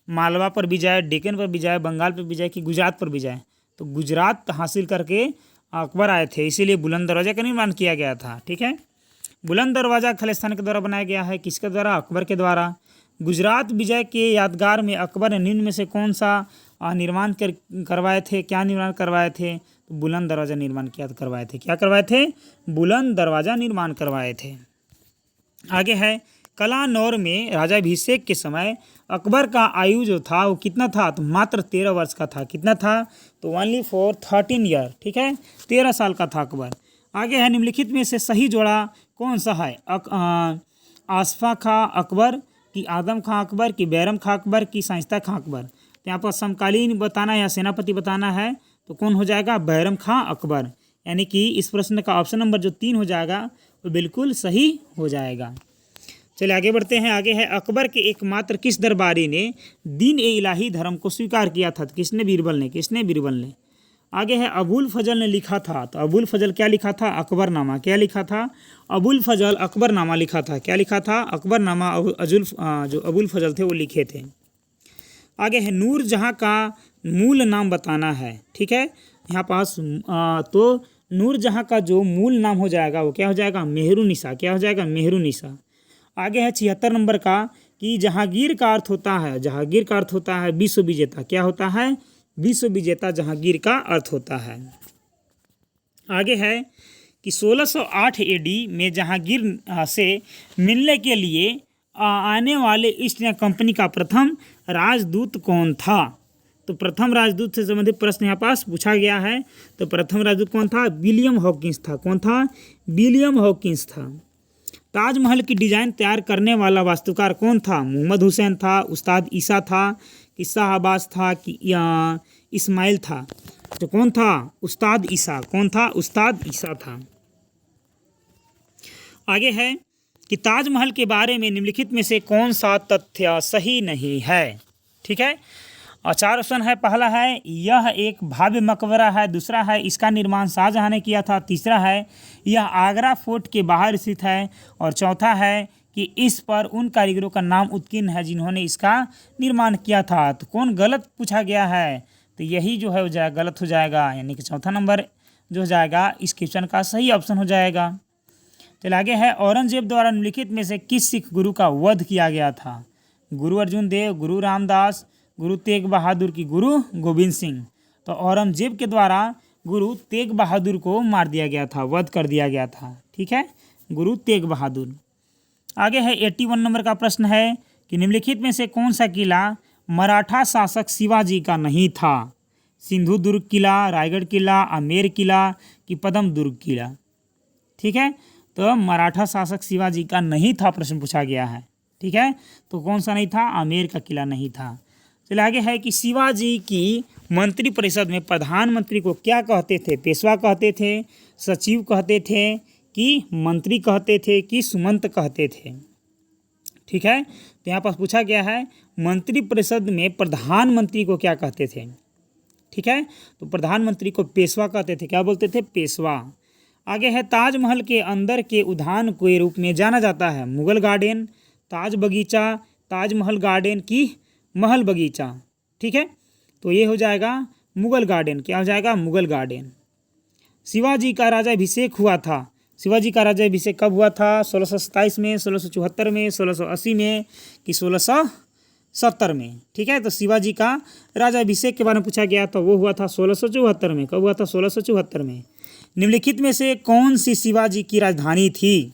मालवा पर विजय, डेक्कन पर विजय, बंगाल पर विजय कि गुजरात पर विजय? तो गुजरात हासिल करके अकबर आए थे, इसीलिए बुलंद दरवाजे का निर्माण किया गया था। ठीक है, बुलंद दरवाज़ा खालिस्तान के द्वारा बनाया गया है। किसके द्वारा? अकबर के द्वारा। गुजरात विजय के यादगार में अकबर ने निम्न में से कौन सा निर्माण करवाए थे? क्या निर्माण करवाए थे? तो बुलंद दरवाज़ा निर्माण करवाए थे। क्या करवाए थे? बुलंद दरवाज़ा निर्माण करवाए थे। आगे है कलानौर में राजाभिषेक के समय अकबर का आयु जो था वो कितना था? तो मात्र 13 वर्ष का था। कितना था? तो ओनली फॉर 13 ईयर। ठीक है, 13 साल का था अकबर। आगे है निम्नलिखित में से सही जोड़ा कौन सा है? आसफा खां अकबर कि आदम खां अकबर कि बैरम खां अकबर कि शाइस्ता खां अकबर? तो यहाँ पर समकालीन बताना है या सेनापति बताना है, तो कौन हो जाएगा? बैरम खां अकबर। यानी कि इस प्रश्न का ऑप्शन नंबर जो 3 हो जाएगा वो बिल्कुल सही हो जाएगा। चलिए आगे बढ़ते हैं। आगे है अकबर के एकमात्र किस दरबारी ने दीन ए इलाही धर्म को स्वीकार किया था? तो किसने? बीरबल ने। किसने? बीरबल ने। आगे है अबुल फजल ने लिखा था, तो अबुल फजल क्या लिखा था? अकबरनामा। क्या लिखा था? अबुल फजल अकबरनामा लिखा था। क्या लिखा था? अकबरनामा। जो अबुल फजल थे वो लिखे थे। आगे है नूर जहाँ का मूल नाम बताना है। ठीक है, यहाँ पास तो नूर जहाँ का जो मूल नाम हो जाएगा वो क्या हो जाएगा? मेहरुनिसा। क्या हो जाएगा? मेहरुनिसा। आगे है 76 नंबर का कि जहांगीर का अर्थ होता है, जहांगीर का अर्थ होता है विश्व विजेता। क्या होता है? विश्व विजेता जहांगीर का अर्थ होता है। आगे है कि 1608 एडी में जहांगीर से मिलने के लिए आने वाले ईस्ट इंडिया कंपनी का प्रथम राजदूत कौन था? तो प्रथम राजदूत से संबंधित प्रश्न यहाँ पास पूछा गया है। तो प्रथम राजदूत कौन था? विलियम हॉकिंस था। कौन था? विलियम हॉकिंस था। ताजमहल की डिज़ाइन तैयार करने वाला वास्तुकार कौन था? मोहम्मद हुसैन था, उस्ताद ईसा था कि शाह अब्बास था कि इस्माइल था? तो कौन था? उस्ताद ईसा। कौन था? उस्ताद ईसा था। आगे है कि ताजमहल के बारे में निम्नलिखित में से कौन सा तथ्य सही नहीं है? ठीक है, और 4 ऑप्शन है। पहला है यह एक भव्य मकबरा है, दूसरा है इसका निर्माण शाहजहां ने किया था, तीसरा है यह आगरा फोर्ट के बाहर स्थित है, और चौथा है कि इस पर उन कारीगरों का नाम उत्कीर्ण है जिन्होंने इसका निर्माण किया था। तो कौन गलत पूछा गया है? तो यही जो है वो गलत हो जाएगा, यानी कि चौथा नंबर जो हो जाएगा इस क्वेश्चन का सही ऑप्शन हो जाएगा। चलिए आगे है औरंगजेब द्वारा निम्नलिखित में से किस सिख गुरु का वध किया गया था? गुरु अर्जुन देव, गुरु रामदास, गुरु तेग बहादुर की गुरु गोविंद सिंह? तो औरंगजेब के द्वारा गुरु तेग बहादुर को मार दिया गया था, वध कर दिया गया था। ठीक है, गुरु तेग बहादुर। आगे है 81 नंबर का प्रश्न है कि निम्नलिखित में से कौन सा किला मराठा शासक शिवाजी का नहीं था? सिंधु दुर्ग किला, रायगढ़ किला, आमेर किला कि पद्म दुर्ग किला? ठीक है, तो मराठा शासक शिवाजी का नहीं था प्रश्न पूछा गया है। ठीक है, तो कौन सा नहीं था? आमेर का किला नहीं था। चलिए आगे है कि शिवाजी की मंत्रिपरिषद में प्रधानमंत्री को क्या कहते थे? पेशवा कहते थे, सचिव कहते थे कि मंत्री कहते थे कि सुमंत कहते थे? ठीक है, तो यहाँ पर पूछा गया है मंत्रिपरिषद में प्रधानमंत्री को क्या कहते थे? ठीक है, तो प्रधानमंत्री को पेशवा कहते थे। क्या बोलते थे? पेशवा। आगे है ताजमहल के अंदर के उद्यान के रूप में जाना जाता है? मुगल गार्डन, ताज बगीचा, ताजमहल गार्डन की महल बगीचा? ठीक है, तो ये हो जाएगा मुगल गार्डन। क्या हो जाएगा? मुगल गार्डन। शिवाजी का राजाभिषेक हुआ था? शिवाजी का राज्याभिषेक कब हुआ था? 1627 में, 1674 में, 1680 में कि 1670 में? ठीक है, तो शिवाजी का राज्याभिषेक के बारे में पूछा गया तो वो हुआ था 1674 में। कब हुआ था? 1674 में। निम्नलिखित में से कौन सी शिवाजी की राजधानी थी?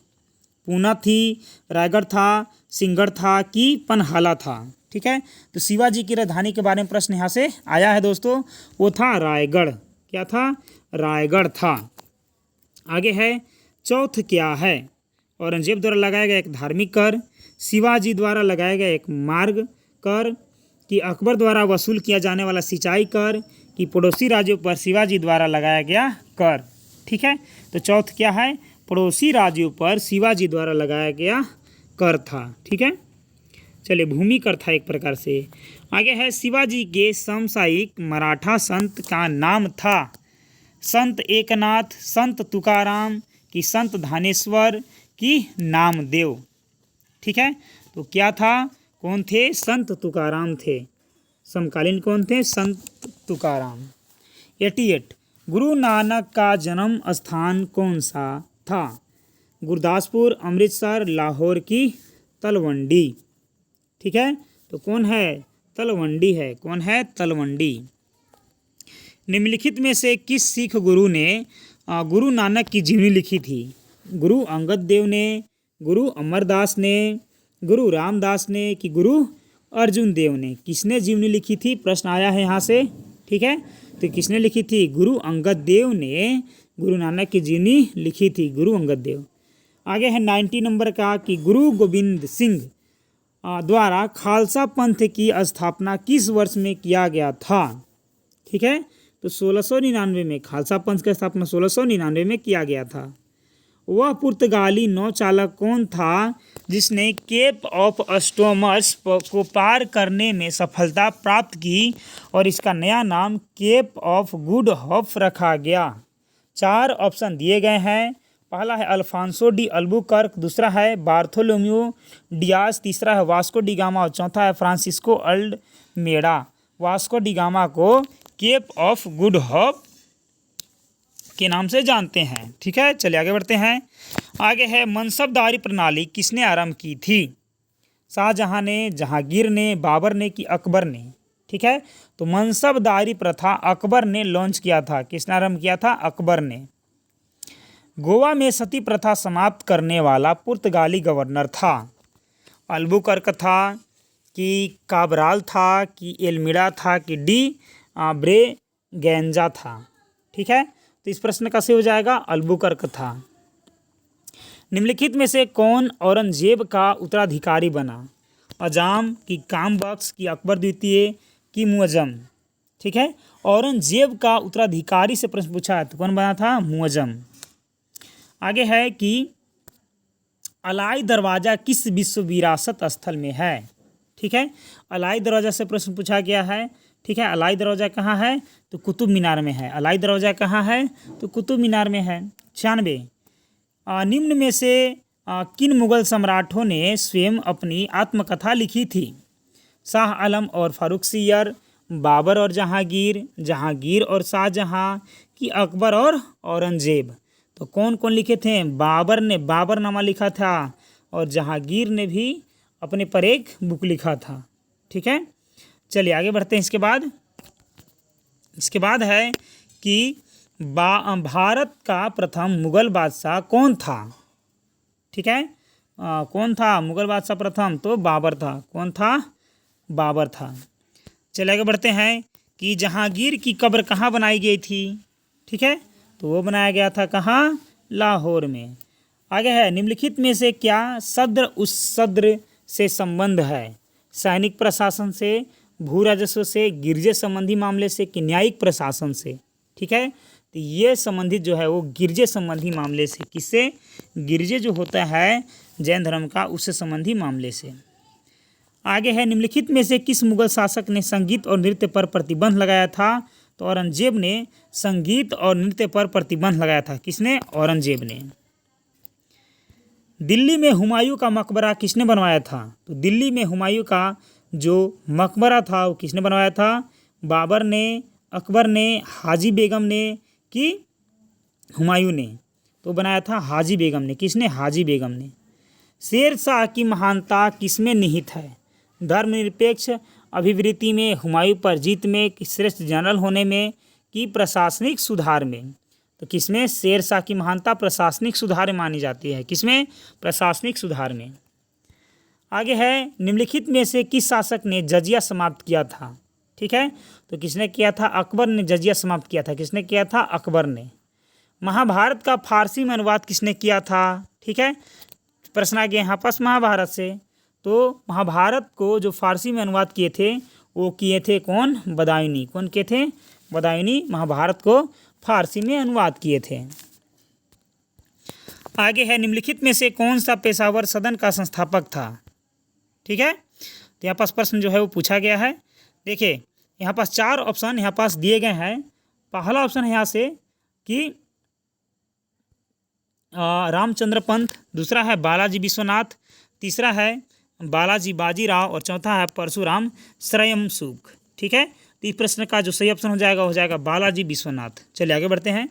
पूना थी, रायगढ़ था, सिंहगढ़ था कि पनहाला था? ठीक है, तो शिवाजी की राजधानी के बारे में प्रश्न यहाँ से आया है दोस्तों, वो था रायगढ़। क्या था? रायगढ़ था। आगे है चौथ क्या है? औरंगजेब द्वारा लगाया गया एक धार्मिक कर, शिवाजी द्वारा लगाया गया एक मार्ग कर कि अकबर द्वारा वसूल किया जाने वाला सिंचाई कर कि पड़ोसी राज्यों पर शिवाजी द्वारा लगाया गया कर? ठीक है, तो चौथ क्या है? पड़ोसी राज्यों पर शिवाजी द्वारा लगाया गया कर था। ठीक है, चलिए भूमि कर था एक प्रकार से। आगे है शिवाजी के समसामयिक मराठा संत का नाम था? संत एकनाथ, संत तुकाराम कि संत धानेश्वर कि नामदेव? ठीक है, तो क्या था? कौन थे? संत तुकाराम थे। समकालीन कौन थे? संत तुकाराम। 88 गुरु नानक का जन्म स्थान कौन सा था? गुरदासपुर, अमृतसर, लाहौर की तलवंडी? ठीक है, तो कौन है? तलवंडी है। कौन है? तलवंडी। निम्नलिखित में से किस सिख गुरु ने गुरु नानक की जीवनी लिखी थी? गुरु अंगद देव ने, गुरु अमरदास ने, गुरु रामदास ने कि गुरु अर्जुन देव ने? किसने जीवनी लिखी थी? प्रश्न आया है यहाँ से। ठीक है, तो किसने लिखी थी? गुरु अंगद देव ने गुरु नानक की जीवनी लिखी थी, गुरु अंगद देव। आगे है 90 नंबर का कि गुरु गोविंद सिंह द्वारा खालसा पंथ की स्थापना किस वर्ष में किया गया था? ठीक है, तो 1699 में खालसा पंथ की स्थापना 1699 में किया गया था। वह पुर्तगाली नौचालक कौन था जिसने केप ऑफ स्टोमर्स को पार करने में सफलता प्राप्त की और इसका नया नाम केप ऑफ गुड होप रखा गया? 4 ऑप्शन दिए गए हैं। पहला है अल्फांसो डी अल्बुकर्क, दूसरा है बार्थोलोम्यू डियाज, तीसरा है वास्को डी गामा और चौथा है Francisco Almeida. Vasco da Gama को केप ऑफ गुड होप के नाम से जानते हैं। ठीक है, चलिए आगे बढ़ते हैं। आगे है मनसबदारी प्रणाली किसने आरंभ की थी? शाहजहां ने, जहांगीर ने, बाबर ने कि अकबर ने? ठीक है, तो मनसबदारी प्रथा अकबर ने लॉन्च किया था। किसने आरंभ किया था? अकबर ने। गोवा में सती प्रथा समाप्त करने वाला पुर्तगाली गवर्नर था? अल्बुकर्क था कि काबराल था कि एल्मिडा था कि डी ब्रेगेंजा था? ठीक है, तो इस प्रश्न का सही हो जाएगा अल्बुकर्क था। निम्नलिखित में से कौन औरंगजेब का उत्तराधिकारी बना? अजाम कि कामबख्श कि अकबर द्वितीय कि मुअज्जम? ठीक है, औरंगजेब का उत्तराधिकारी से प्रश्न पूछा है तो कौन बना था? मुअज्जम। आगे है कि अलाई दरवाज़ा किस विश्व विरासत स्थल में है? ठीक है, अलाई दरवाज़ा से प्रश्न पूछा गया है। ठीक है, अलाई दरवाज़ा कहाँ है? तो कुतुब मीनार में है। अलाई दरवाज़ा कहाँ है? तो कुतुब मीनार में है। 96 निम्न में से किन मुगल सम्राटों ने स्वयं अपनी आत्मकथा लिखी थी? शाह आलम और फारुखसियर, बाबर और जहांगीर, जहांगीर और शाहजहां कि अकबर और औरंगजेब? तो कौन कौन लिखे थे? बाबर ने बाबरनामा लिखा था और जहांगीर ने भी अपने पर एक बुक लिखा था। ठीक है, चलिए आगे बढ़ते हैं। इसके बाद इसके बाद है कि भारत का प्रथम मुगल बादशाह कौन था। ठीक है, कौन था मुगल बादशाह प्रथम? तो बाबर था। कौन था? बाबर था। चलिए आगे बढ़ते हैं कि जहांगीर की कब्र कहाँ बनाई गई थी। ठीक है, तो वो बनाया गया था कहाँ? लाहौर में। आगे है, निम्नलिखित में से क्या सद्र उस सद्र से संबंध है? सैनिक प्रशासन से, भू राजस्व से, गिरजे संबंधी मामले से कि न्यायिक प्रशासन से। ठीक है, तो ये संबंधित जो है वो गिरजे संबंधी मामले से। किससे? गिरजे जो होता है जैन धर्म का, उससे संबंधी मामले से। आगे है, निम्नलिखित में से किस मुगल शासक ने संगीत और नृत्य पर प्रतिबंध लगाया था? तो औरंगजेब ने संगीत और नृत्य पर प्रतिबंध लगाया था। किसने? औरंगजेब ने। दिल्ली में हुमायूं का मकबरा किसने बनवाया था? तो दिल्ली में हुमायूं का जो मकबरा था वो किसने बनवाया था? बाबर ने, अकबर ने, हाजी बेगम ने कि हुमायूं ने? तो बनाया था हाजी बेगम ने। किसने? हाजी बेगम ने। शेर शाह की महानता किसमें निहित है? धर्मनिरपेक्ष अभिवृत्ति में, हुमायूं पर जीत में, श्रेष्ठ जनरल होने में कि प्रशासनिक सुधार में? तो किसमें शेर शाह की महानता? प्रशासनिक सुधार में मानी जाती है। किसमें? प्रशासनिक सुधार में। आगे है, निम्नलिखित में से किस शासक ने जजिया समाप्त किया था? ठीक है, तो किसने किया था? अकबर ने जजिया समाप्त किया था। किसने किया था? अकबर ने। महाभारत का फारसी में अनुवाद किसने किया था? ठीक है, प्रश्न आ गया यहाँ पास महाभारत से। तो महाभारत को जो फारसी में अनुवाद किए थे वो किए थे कौन? बदायूनी। कौन किए थे? बदायूनी महाभारत को फारसी में अनुवाद किए थे। आगे है, निम्नलिखित में से कौन सा पेशावर सदन का संस्थापक था? ठीक है, तो यहाँ पास प्रश्न जो है वो पूछा गया है। देखिए यहाँ पास 4 ऑप्शन यहाँ पास दिए गए हैं। पहला ऑप्शन है यहाँ से कि रामचंद्र पंत, दूसरा है बालाजी विश्वनाथ, तीसरा है बालाजी बाजीराव और चौथा है परशुराम श्रयमसुख। ठीक है, तो इस प्रश्न का जो सही ऑप्शन हो जाएगा बालाजी विश्वनाथ। चलिए आगे बढ़ते हैं।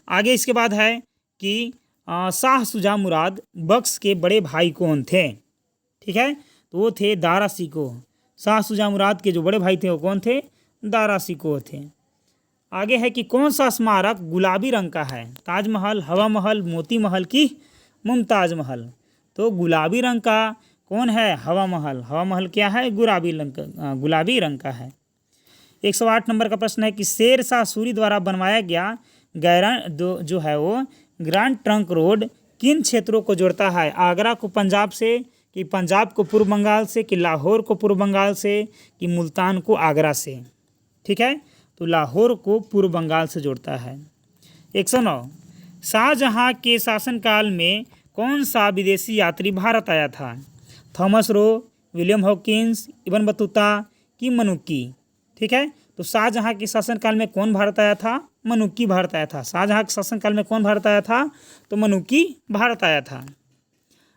आगे इसके बाद है कि शाह शुजा मुराद बख्श के बड़े भाई कौन थे? ठीक है, तो वो थे दारा शिकोह। शाह शुजा मुराद के जो बड़े भाई थे वो कौन थे? दारा शिकोह थे। आगे है कि कौन सा स्मारक गुलाबी रंग का है? ताजमहल, हवा महल, मोती महल की मुमताज महल? तो गुलाबी रंग का कौन है? हवा महल। हवा महल क्या है? गुलाबी रंग का है। 108 नंबर का प्रश्न है कि शेर शाह सूरी द्वारा बनवाया गया जो है वो ग्रैंड ट्रंक रोड किन क्षेत्रों को जोड़ता है? आगरा को पंजाब से कि पंजाब को पूर्व बंगाल से कि लाहौर को पूर्व बंगाल से कि मुल्तान को आगरा से? ठीक है, तो लाहौर को पूर्व बंगाल से जोड़ता है। 109, शाहजहां के शासनकाल में कौन सा विदेशी यात्री भारत आया था? Thomas Roe, William Hawkins, Ibn Battuta कि मनुक्की? ठीक है, तो शाहजहां के शासनकाल में कौन भारत आया था? मनुक्की भारत आया था। शाहजहां के शासनकाल में कौन भारत आया था? तो मनुक्की भारत आया था।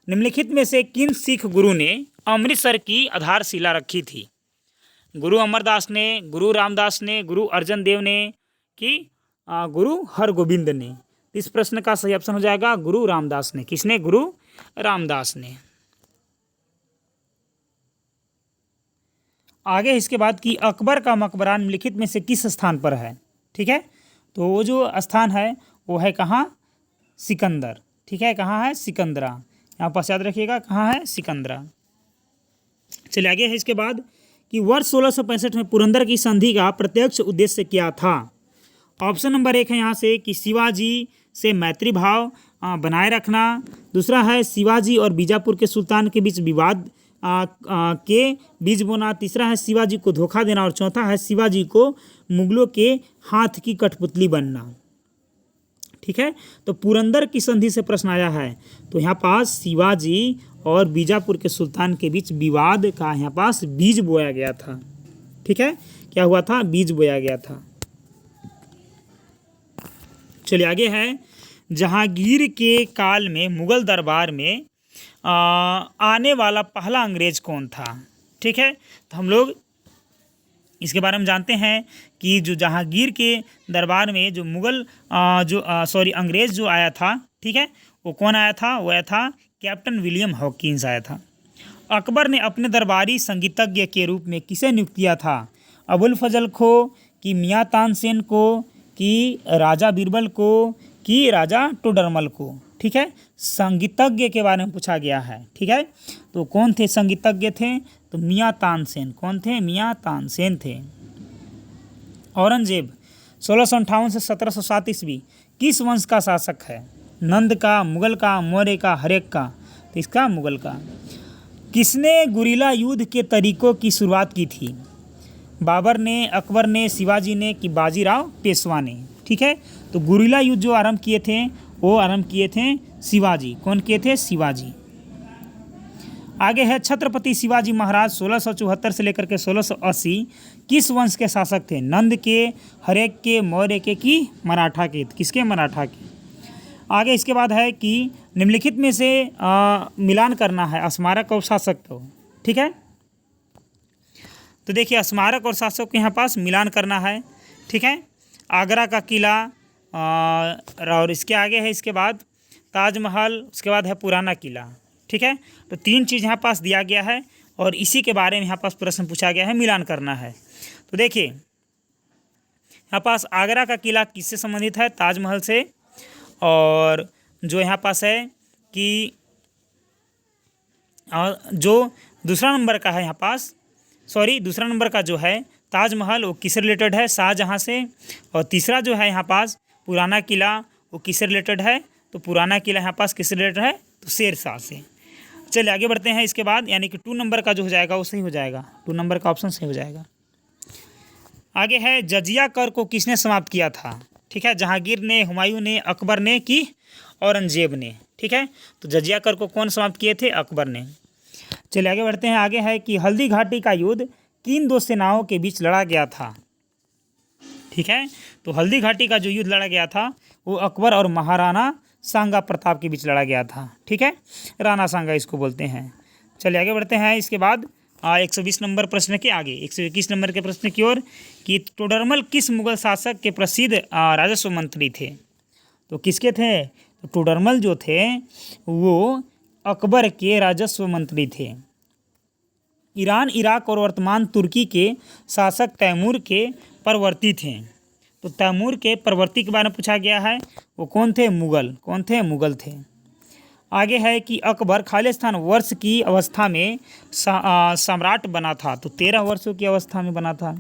निम्नलिखित में से किन सिख गुरु ने अमृतसर की आधारशिला रखी थी? गुरु अमरदास ने, गुरु रामदास ने, गुरु अर्जन देव ने कि गुरु हरगोबिंद ने? इस प्रश्न का सही ऑप्शन हो जाएगा गुरु रामदास ने। किसने? गुरु रामदास ने। आगे इसके बाद कि अकबर का मकबरा निम्नलिखित में से किस स्थान पर है? ठीक है, तो वो जो स्थान है वो है कहाँ? सिकंदर। ठीक है, कहाँ है? सिकंदरा। यहाँ पास याद रखिएगा कहाँ है? सिकंदरा। चलिए आगे है इसके बाद कि वर्ष 1665 में पुरंदर की संधि का प्रत्यक्ष उद्देश्य क्या था? ऑप्शन नंबर 1 है यहाँ से कि शिवाजी से मैत्री भाव बनाए रखना, दूसरा है शिवाजी और बीजापुर के सुल्तान के बीच विवाद के बीज बोना, तीसरा है शिवाजी को धोखा देना और चौथा है शिवाजी को मुगलों के हाथ की कठपुतली बनना। ठीक है, तो पुरंदर की संधि से प्रश्न आया है, तो यहाँ पास शिवाजी और बीजापुर के सुल्तान के बीच विवाद का यहाँ पास बीज बोया गया था। ठीक है, क्या हुआ था? बीज बोया गया था। चलिए आगे है, जहांगीर के काल में मुगल दरबार में आने वाला पहला अंग्रेज कौन था? ठीक है, तो हम लोग इसके बारे में जानते हैं कि जो जहांगीर के दरबार में जो मुगल अंग्रेज जो आया था, ठीक है, वो कौन आया था? वो आया था कैप्टन विलियम हॉकिंस आया था। अकबर ने अपने दरबारी संगीतज्ञ के रूप में किसे नियुक्त किया था? अबुल फजल खो कि मियाँ तानसेन को, कि राजा बीरबल को, कि राजा टोडरमल को। ठीक है, संगीतज्ञ के बारे में पूछा गया है। ठीक है, तो कौन थे संगीतज्ञ थे? तो मियाँ तानसेन। कौन थे? मियाँ तानसेन थे। औरंगजेब 1658 से 1707 ईस्वी किस वंश का शासक है? नंद का, मुगल का, मौर्य का, हर्यक का? तो इसका मुगल का। किसने गुरिल्ला युद्ध के तरीकों की शुरुआत की थी? बाबर ने, अकबर ने, शिवाजी ने, कि बाजीराव पेशवा ने? ठीक है, तो गुरिल्ला युद्ध जो आरंभ किए थे वो आरंभ किए थे शिवाजी। कौन किए थे? शिवाजी। आगे है छत्रपति शिवाजी महाराज 1674 से लेकर के 1680 किस वंश के शासक थे? नंद के, हर्यक के, मौर्य के, कि मराठा के? किसके? मराठा के। आगे इसके बाद है कि निम्नलिखित में से मिलान करना है स्मारक और शासक को। ठीक है, तो देखिए स्मारक और शासक के यहाँ पास मिलान करना है। ठीक है, आगरा का किला और इसके आगे है इसके बाद ताजमहल, उसके बाद है पुराना किला। ठीक है, तो तीन चीज़ यहाँ पास दिया गया है और इसी के बारे में यहाँ पास प्रश्न पूछा गया है, मिलान करना है। तो देखिए यहाँ पास आगरा का किला किससे संबंधित है? ताजमहल से। और जो यहाँ पास है कि जो दूसरा नंबर का है यहाँ पास, दूसरा नंबर का जो है ताजमहल वो किससे रिलेटेड है? शाहजहाँ से। और तीसरा जो है यहाँ पास पुराना किला वो किससे रिलेटेड है? तो पुराना किला यहाँ पास किससे रिलेटेड है? तो शेर शाह से। चलिए आगे बढ़ते हैं। इसके बाद यानी कि 2 नंबर का जो हो जाएगा वो सही हो जाएगा, 2 नंबर का ऑप्शन सही हो जाएगा। आगे है जजिया कर को किसने समाप्त किया था? ठीक है, जहांगीर ने, हुमायूं ने, अकबर ने, कि औरंगजेब ने? ठीक है, तो जजिया कर को कौन समाप्त किए थे? अकबर ने। चलिए आगे बढ़ते हैं। आगे है कि हल्दी घाटी का युद्ध किन दो सेनाओं के बीच लड़ा गया था? ठीक है, तो हल्दी घाटी का जो युद्ध लड़ा गया था वो अकबर और महाराणा सांगा प्रताप के बीच लड़ा गया था। ठीक है, राणा सांगा इसको बोलते हैं। चलिए आगे बढ़ते हैं। इसके बाद 120 नंबर प्रश्न के आगे 121 नंबर के प्रश्न की ओर कि टोडरमल किस मुगल शासक के प्रसिद्ध राजस्व मंत्री थे? तो किसके थे? तो टोडरमल जो थे वो अकबर के राजस्व मंत्री थे। ईरान, इराक और वर्तमान तुर्की के शासक तैमूर के परवर्ती थे। तो तैमूर के परवर्ती के बारे में पूछा गया है, वो कौन थे? मुगल। कौन थे? मुगल थे। आगे है कि अकबर खालिस्तान वर्ष की अवस्था में सम्राट बना था। तो 13 वर्षों की अवस्था में बना था।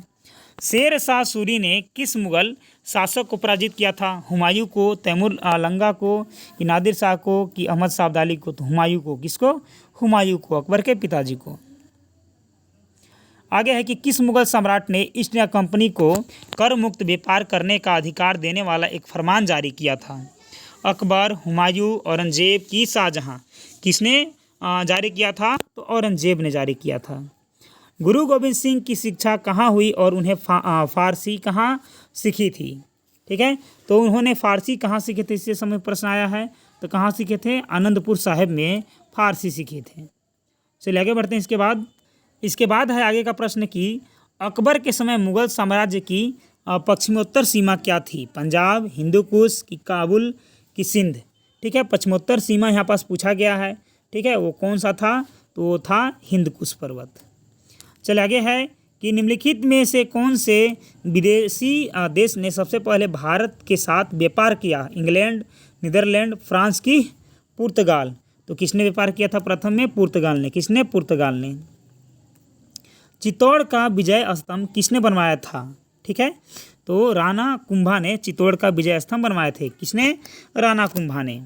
शेर शाह सूरी ने किस मुगल शासक को पराजित किया था? हुमायूं को, तैमूर लंगा को, कि नादिर शाह को, कि अहमद शाह अब्दाली को? तो हुमायूं को। किसको? हुमायूं को, अकबर के पिताजी को। आगे है कि किस मुगल सम्राट ने ईस्ट इंडिया कंपनी को कर मुक्त व्यापार करने का अधिकार देने वाला एक फरमान जारी किया था? अकबर, हुमायूं, औरंगजेब, की शाहजहां? किसने जारी किया था? तो औरंगजेब ने जारी किया था। गुरु गोविंद सिंह की शिक्षा कहाँ हुई और उन्हें फारसी कहाँ सीखी थी? ठीक है, तो उन्होंने फारसी कहाँ सीखे थे? इससे समय प्रश्न आया है। तो कहाँ सीखे थे? आनंदपुर साहिब में फारसी सीखे थे। चलिए आगे बढ़ते हैं। इसके बाद है आगे का प्रश्न कि अकबर के समय मुगल साम्राज्य की पश्चिमोत्तर सीमा क्या थी? पंजाब, हिंदूकुश, कि काबुल, कि सिंध? ठीक है, पश्चिमोत्तर सीमा यहाँ पास पूछा गया है। ठीक है, वो कौन सा था? तो वो था हिंदकुश पर्वत। चलिए आगे है कि निम्नलिखित में से कौन से विदेशी देश ने सबसे पहले भारत के साथ व्यापार किया? इंग्लैंड, नीदरलैंड, फ्रांस, की पुर्तगाल? तो किसने व्यापार किया था? प्रथम में पुर्तगाल ने। किसने? पुर्तगाल ने। चित्तौड़ का विजय स्तंभ किसने बनवाया था? ठीक है, तो राणा कुंभा ने चित्तौड़ का विजय स्तंभ बनवाए थे। किसने? राणा कुंभा ने।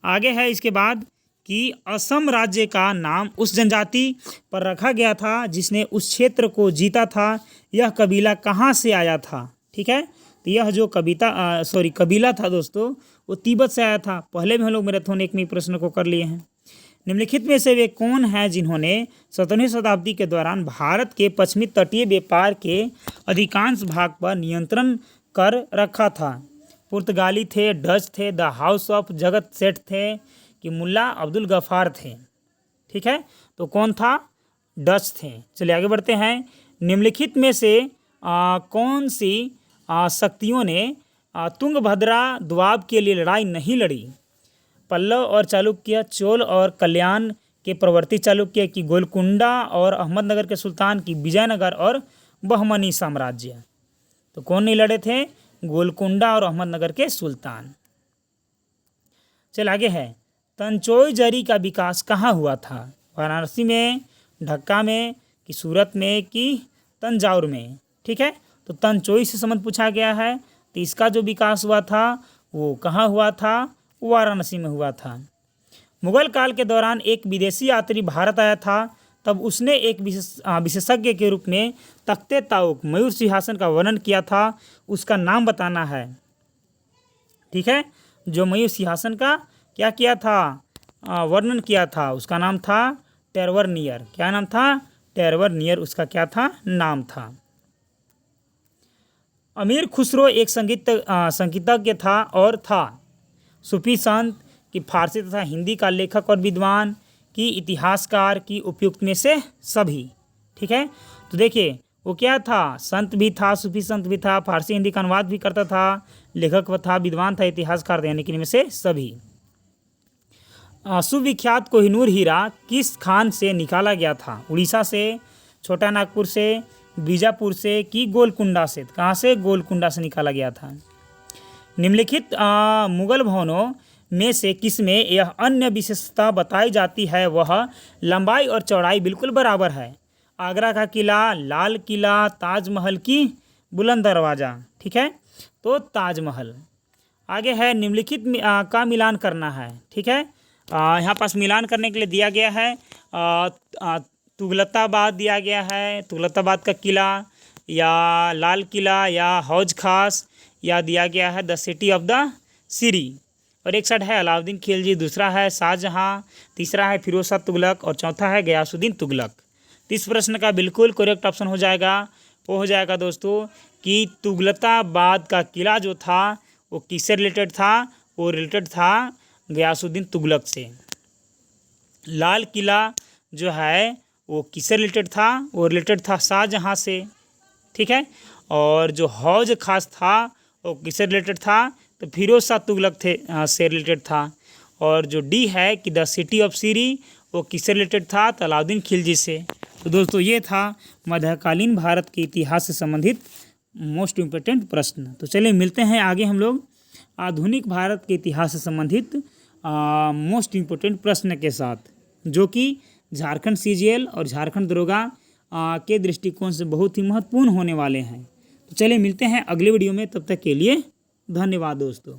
आगे है इसके बाद कि असम राज्य का नाम उस जनजाति पर रखा गया था जिसने उस क्षेत्र को जीता था। यह कबीला कहाँ से आया था? ठीक है, तो यह जो कबीला था दोस्तों वो तिब्बत से आया था। पहले भी हम लोग मैराथन 1 में प्रश्न को कर लिए हैं। निम्नलिखित में से वे कौन हैं जिन्होंने 17वीं शताब्दी के दौरान भारत के पश्चिमी तटीय व्यापार के अधिकांश भाग पर नियंत्रण कर रखा था? पुर्तगाली थे, डच थे, द हाउस ऑफ जगत सेठ थे, कि मुल्ला अब्दुल गफ्फार थे? ठीक है, तो कौन था? डच थे। चलिए आगे बढ़ते हैं। निम्नलिखित में से कौन सी शक्तियों ने तुंगभद्रा दोआब के लिए लड़ाई नहीं लड़ी? पल्लव और चालुक्य, चोल और कल्याण के प्रवर्ती चालुक्य, की गोलकुंडा और अहमदनगर के सुल्तान, की विजयनगर और बहमनी साम्राज्य? तो कौन नहीं लड़े थे? गोलकुंडा और अहमदनगर के सुल्तान। चल आगे है, तंचोई जरी का विकास कहाँ हुआ था? वाराणसी में, ढक्का में, कि सूरत में, कि तंजाउर में? ठीक है, तो तंचोई से संबंध पूछा गया है, तो इसका जो विकास हुआ था वो कहाँ हुआ था? वाराणसी में हुआ था। मुगल काल के दौरान एक विदेशी यात्री भारत आया था, तब उसने एक विशेषज्ञ के रूप में तख्ते ताउक मयूर सिंहासन का वर्णन किया था, उसका नाम बताना है। ठीक है, जो मयूर सिंहासन का क्या किया था? वर्णन किया था, उसका नाम था टेरवर्नियर। क्या नाम था? टेरवर्नियर उसका क्या था? नाम था। अमीर खुसरो एक संगीतज्ञ था और था सूफी संत, कि फारसी तथा हिंदी का लेखक और विद्वान, कि इतिहासकार, की उपयुक्त में से सभी। ठीक है, तो देखिए वो क्या था? संत भी था, सूफी संत भी था, फारसी हिंदी का अनुवाद भी करता था, लेखक था, विद्वान था, इतिहासकार था, यानी कि इनमें से सभी। सुविख्यात कोहिनूर हीरा किस खान से निकाला गया था? उड़ीसा से, छोटा नागपुर से, बीजापुर से, कि गोलकुंडा से? कहाँ से? गोलकुंडा से निकाला गया था। निम्नलिखित मुगल भवनों में से किसमें यह अन्य विशेषता बताई जाती है? वह लंबाई और चौड़ाई बिल्कुल बराबर है। आगरा का किला, लाल किला, ताजमहल, की बुलंद दरवाज़ा? ठीक है, तो ताजमहल। आगे है, निम्नलिखित का मिलान करना है। ठीक है, यहाँ पास मिलान करने के लिए दिया गया है तुगलकाबाद दिया गया है, तुगलकाबाद का किला, या लाल किला, या हौज खास, या दिया गया है द सिटी ऑफ द सीरी। और एक साइड है अलाउद्दीन खिलजी, दूसरा है शाहजहाँ, तीसरा है फिरोज शाह तुगलक और चौथा है गयासुद्दीन तुगलक। तो इस प्रश्न का बिल्कुल करेक्ट ऑप्शन हो जाएगा, वो हो जाएगा दोस्तों कि तुगलकाबाद का किला जो था वो किससे रिलेटेड था? वो रिलेटेड था गयासुद्दीन तुगलक से। लाल किला जो है वो किससे रिलेटेड था? वो रिलेटेड था शाहजहाँ से। ठीक है, और जो हौज खास था वो किससे रिलेटेड था? तो फिरोज शाह तुगलक से रिलेटेड था। और जो डी है कि द सिटी ऑफ सीरी, वो किससे रिलेटेड था? तो अलाउद्दीन खिलजी से। तो दोस्तों ये था मध्यकालीन भारत के इतिहास से संबंधित मोस्ट इम्पोर्टेंट प्रश्न। तो चलिए मिलते हैं आगे हम लोग आधुनिक भारत के इतिहास से संबंधित मोस्ट इम्पोर्टेंट प्रश्न के साथ, जो कि झारखंड CGL और झारखंड दरोगा के दृष्टिकोण से बहुत ही महत्वपूर्ण होने वाले हैं। तो चलिए मिलते हैं अगले वीडियो में, तब तक के लिए धन्यवाद दोस्तों।